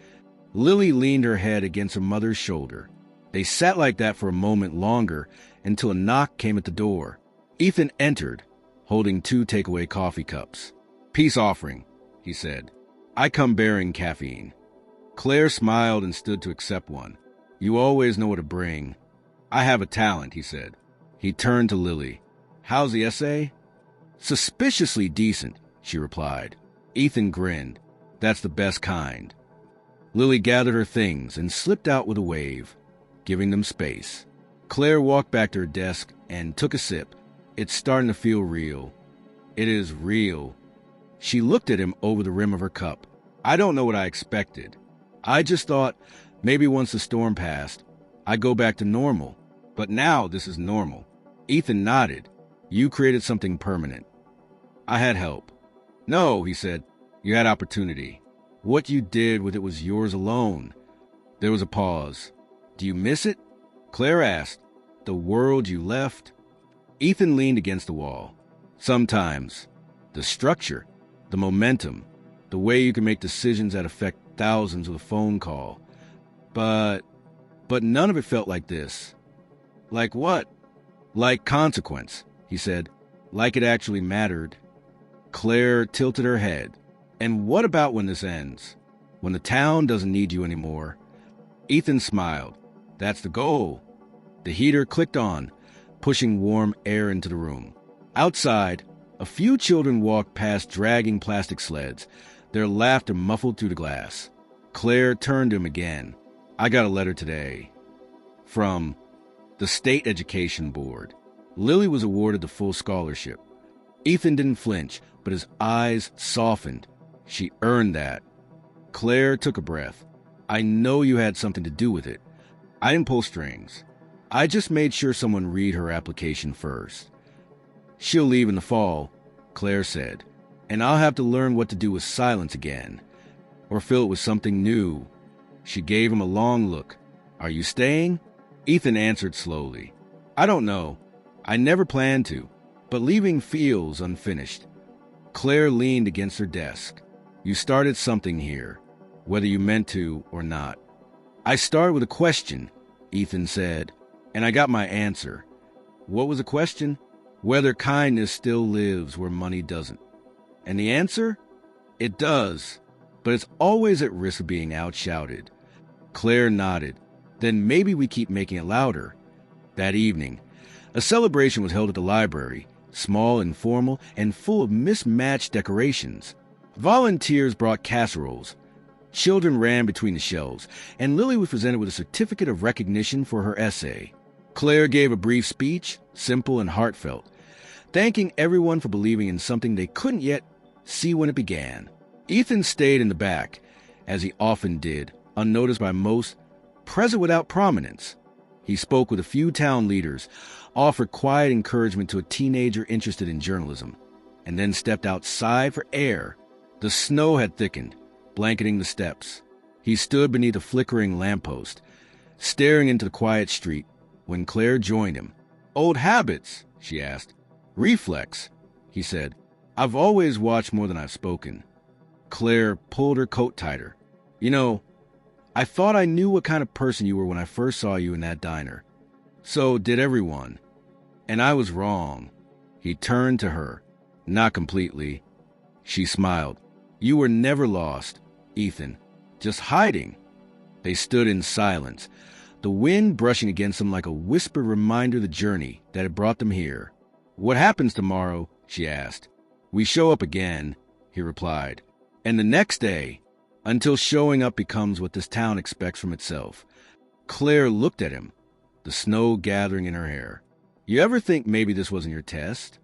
Lily leaned her head against her mother's shoulder. They sat like that for a moment longer until a knock came at the door. Ethan entered, holding 2 takeaway coffee cups. "Peace offering," he said. "I come bearing caffeine." Claire smiled and stood to accept one. "You always know what to bring." "I have a talent," he said. He turned to Lily. "How's the essay?" "Suspiciously decent," she replied. Ethan grinned. "That's the best kind." Lily gathered her things and slipped out with a wave, giving them space. Claire walked back to her desk and took a sip. "It's starting to feel real." "It is real." She looked at him over the rim of her cup. "I don't know what I expected. I just thought maybe once the storm passed, I'd go back to normal. But now this is normal." Ethan nodded. "You created something permanent." "I had help." "No," he said. "You had opportunity. What you did with it was yours alone." There was a pause. "Do you miss it?" Claire asked. "The world you left?" Ethan leaned against the wall. "Sometimes. The structure, the momentum, the way you can make decisions that affect thousands with a phone call. But none of it felt like this. Like what? Like consequence, he said. Like it actually mattered. Claire tilted her head. And what about when this ends? When the town doesn't need you anymore? Ethan smiled. That's the goal. The heater clicked on, pushing warm air into the room. Outside, a few children walked past dragging plastic sleds, their laughter muffled through the glass. Claire turned to him again. I got a letter today. From the State Education Board. Lily was awarded the full scholarship. Ethan didn't flinch, but his eyes softened. She earned that. Claire took a breath. I know you had something to do with it. I didn't pull strings. I just made sure someone read her application first. She'll leave in the fall, Claire said, and I'll have to learn what to do with silence again, or fill it with something new. She gave him a long look. Are you staying? Ethan answered slowly. I don't know. I never planned to, but leaving feels unfinished. Claire leaned against her desk. You started something here, whether you meant to or not. I started with a question, Ethan said, and I got my answer. What was the question? Whether kindness still lives where money doesn't. And the answer? It does, but it's always at risk of being outshouted. Claire nodded. Then maybe we keep making it louder. That evening, a celebration was held at the library, small, informal, and full of mismatched decorations. Volunteers brought casseroles. Children ran between the shelves, and Lily was presented with a certificate of recognition for her essay. Claire gave a brief speech, simple and heartfelt, thanking everyone for believing in something they couldn't yet see when it began. Ethan stayed in the back, as he often did, unnoticed by most, present without prominence. He spoke with a few town leaders, offered quiet encouragement to a teenager interested in journalism, and then stepped outside for air. The snow had thickened, blanketing the steps. He stood beneath a flickering lamppost, staring into the quiet street, when Claire joined him. Old habits, she asked. Reflex, he said. I've always watched more than I've spoken. Claire pulled her coat tighter. You know, I thought I knew what kind of person you were when I first saw you in that diner. So did everyone. And I was wrong. He turned to her. Not completely. She smiled. You were never lost, Ethan. Just hiding. They stood in silence, the wind brushing against them like a whispered reminder of the journey that had brought them here. What happens tomorrow? She asked. We show up again, he replied. And the next day, until showing up becomes what this town expects from itself. Claire looked at him, the snow gathering in her hair. You ever think maybe this wasn't your test?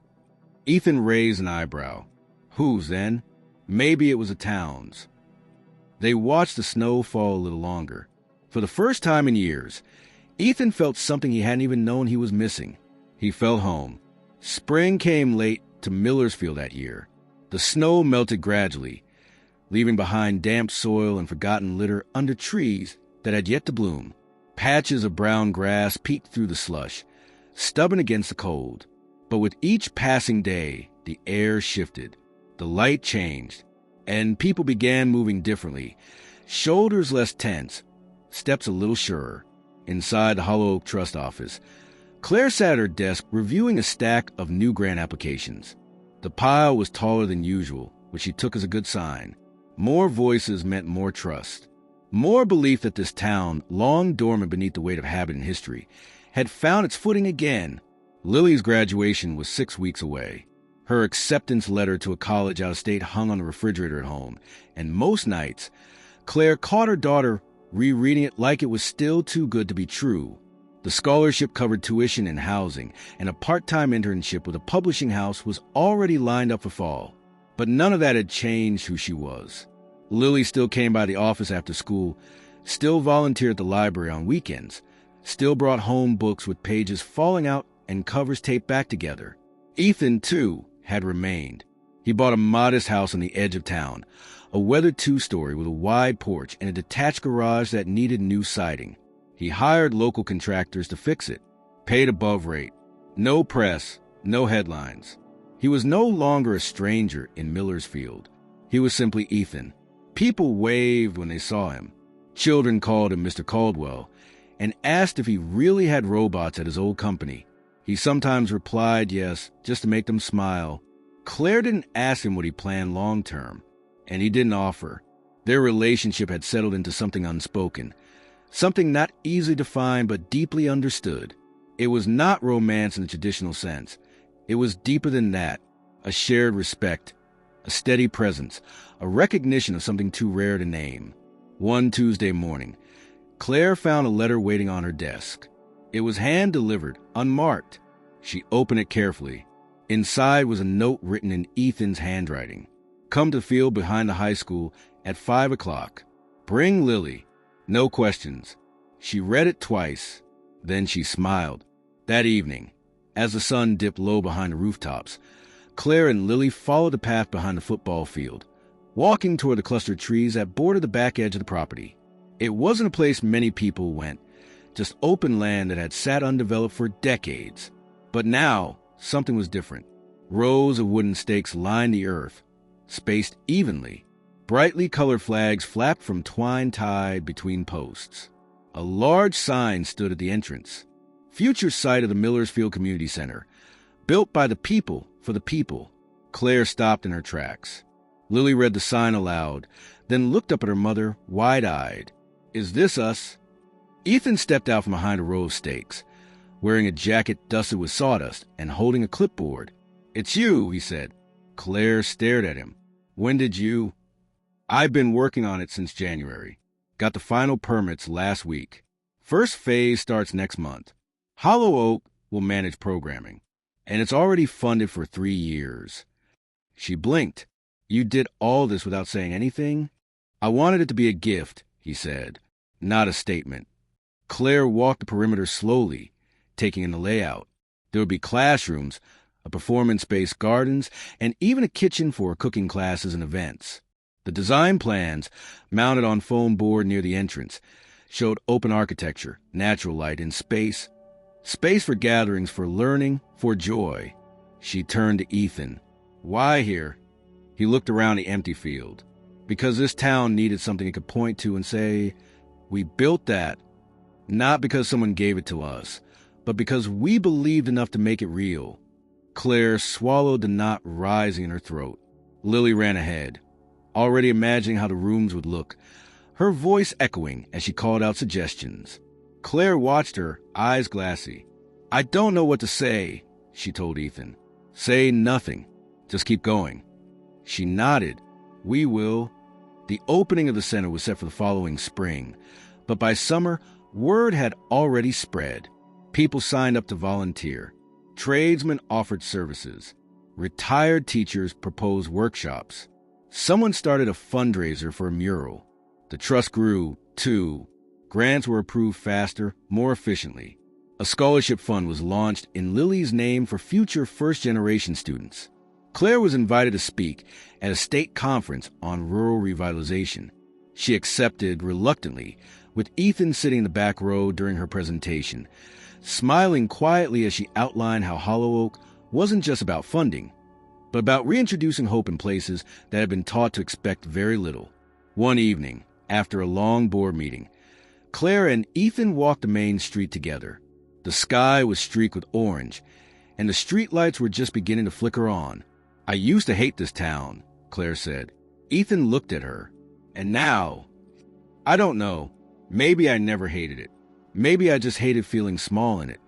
Ethan raised an eyebrow. Whose, then? Maybe it was the town's. They watched the snow fall a little longer. For the first time in years, Ethan felt something he hadn't even known he was missing. He felt home. Spring came late to Millersfield that year. The snow melted gradually, leaving behind damp soil and forgotten litter under trees that had yet to bloom. Patches of brown grass peeked through the slush, stubborn against the cold. But with each passing day, the air shifted, the light changed, and people began moving differently, shoulders less tense, steps a little surer. Inside the Hollow Oak Trust office, Claire sat at her desk reviewing a stack of new grant applications. The pile was taller than usual, which she took as a good sign. More voices meant more trust. More belief that this town, long dormant beneath the weight of habit and history, had found its footing again. Lily's graduation was 6 weeks away. Her acceptance letter to a college out of state hung on the refrigerator at home, and most nights, Claire caught her daughter rereading it like it was still too good to be true. The scholarship covered tuition and housing, and a part-time internship with a publishing house was already lined up for fall. But none of that had changed who she was. Lily still came by the office after school, still volunteered at the library on weekends, still brought home books with pages falling out and covers taped back together. Ethan, too, had remained. He bought a modest house on the edge of town, a weathered two-story with a wide porch and a detached garage that needed new siding. He hired local contractors to fix it, paid above rate. No press, no headlines. He was no longer a stranger in Millersfield. He was simply Ethan. People waved when they saw him. Children called him Mr. Caldwell and asked if he really had robots at his old company. He sometimes replied yes, just to make them smile. Claire didn't ask him what he planned long-term, and he didn't offer. Their relationship had settled into something unspoken, something not easily defined but deeply understood. It was not romance in the traditional sense. It was deeper than that, a shared respect, a steady presence, a recognition of something too rare to name. One Tuesday morning, Claire found a letter waiting on her desk. It was hand-delivered, unmarked. She opened it carefully. Inside was a note written in Ethan's handwriting. Come to the field behind the high school at 5 o'clock. Bring Lily. No questions. She read it twice. Then she smiled. That evening, as the sun dipped low behind the rooftops, Claire and Lily followed the path behind the football field, walking toward the clustered trees that bordered the back edge of the property. It wasn't a place many people went, just open land that had sat undeveloped for decades. But now, something was different. Rows of wooden stakes lined the earth, spaced evenly. Brightly colored flags flapped from twine tied between posts. A large sign stood at the entrance. Future site of the Millersfield Community Center. Built by the people, for the people. Claire stopped in her tracks. Lily read the sign aloud, then looked up at her mother, wide-eyed. Is this us? Ethan stepped out from behind a row of stakes, wearing a jacket dusted with sawdust and holding a clipboard. It's you, he said. Claire stared at him. When did you? I've been working on it since January. Got the final permits last week. First phase starts next month. Hollow Oak will manage programming, and it's already funded for 3 years. She blinked. You did all this without saying anything? I wanted it to be a gift, he said, not a statement. Claire walked the perimeter slowly, taking in the layout. There would be classrooms, a performance space, gardens, and even a kitchen for cooking classes and events. The design plans, mounted on foam board near the entrance, showed open architecture, natural light, and space. Space for gatherings, for learning, for joy. She turned to Ethan. Why here? He looked around the empty field. Because this town needed something it could point to and say, we built that. Not because someone gave it to us, but because we believed enough to make it real. Claire swallowed the knot rising in her throat. Lily ran ahead, already imagining how the rooms would look, her voice echoing as she called out suggestions. Claire watched her, eyes glassy. I don't know what to say, she told Ethan. Say nothing. Just keep going. She nodded. We will. The opening of the center was set for the following spring, but by summer, word had already spread. People signed up to volunteer. Tradesmen offered services. Retired teachers proposed workshops. Someone started a fundraiser for a mural. The trust grew, too. Grants were approved faster, more efficiently. A scholarship fund was launched in Lily's name for future first-generation students. Claire was invited to speak at a state conference on rural revitalization. She accepted reluctantly, with Ethan sitting in the back row during her presentation, smiling quietly as she outlined how Hollow Oak wasn't just about funding, but about reintroducing hope in places that had been taught to expect very little. One evening, after a long board meeting, Claire and Ethan walked the main street together. The sky was streaked with orange, and the streetlights were just beginning to flicker on. I used to hate this town, Claire said. Ethan looked at her. And now, I don't know, maybe I never hated it. Maybe I just hated feeling small in it.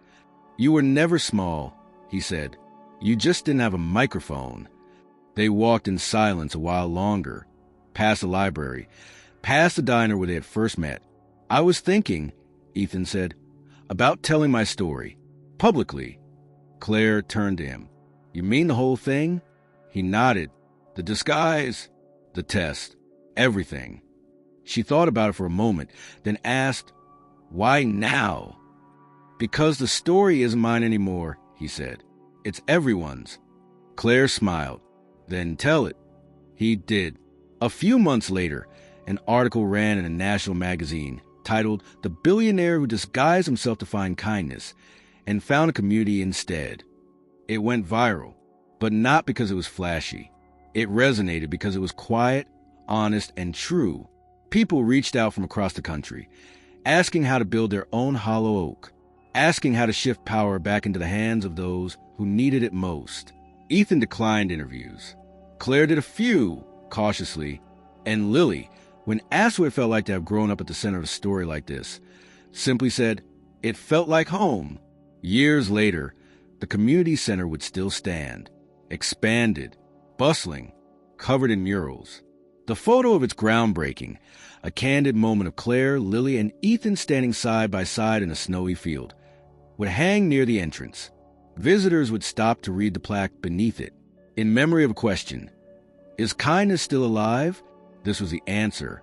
You were never small, he said. You just didn't have a microphone. They walked in silence a while longer, past the library, past the diner where they had first met. I was thinking, Ethan said, about telling my story, publicly. Claire turned to him. You mean the whole thing? He nodded. The disguise, the test, everything. She thought about it for a moment, then asked, why now? Because the story isn't mine anymore, he said. It's everyone's. Claire smiled. Then tell it. He did. A few months later, an article ran in a national magazine titled The Billionaire Who Disguised Himself to Find Kindness and Found a Community Instead. It went viral, but not because it was flashy. It resonated because it was quiet, honest, and true. People reached out from across the country, asking how to build their own hollow oak, asking how to shift power back into the hands of those who needed it most. Ethan declined interviews. Claire did a few, cautiously, and Lily, when asked what it felt like to have grown up at the center of a story like this, simply said, "It felt like home." Years later, the community center would still stand, expanded, bustling, covered in murals. The photo of its groundbreaking, a candid moment of Claire, Lily, and Ethan standing side by side in a snowy field, would hang near the entrance. Visitors would stop to read the plaque beneath it. In memory of a question, "Is kindness still alive?" This was the answer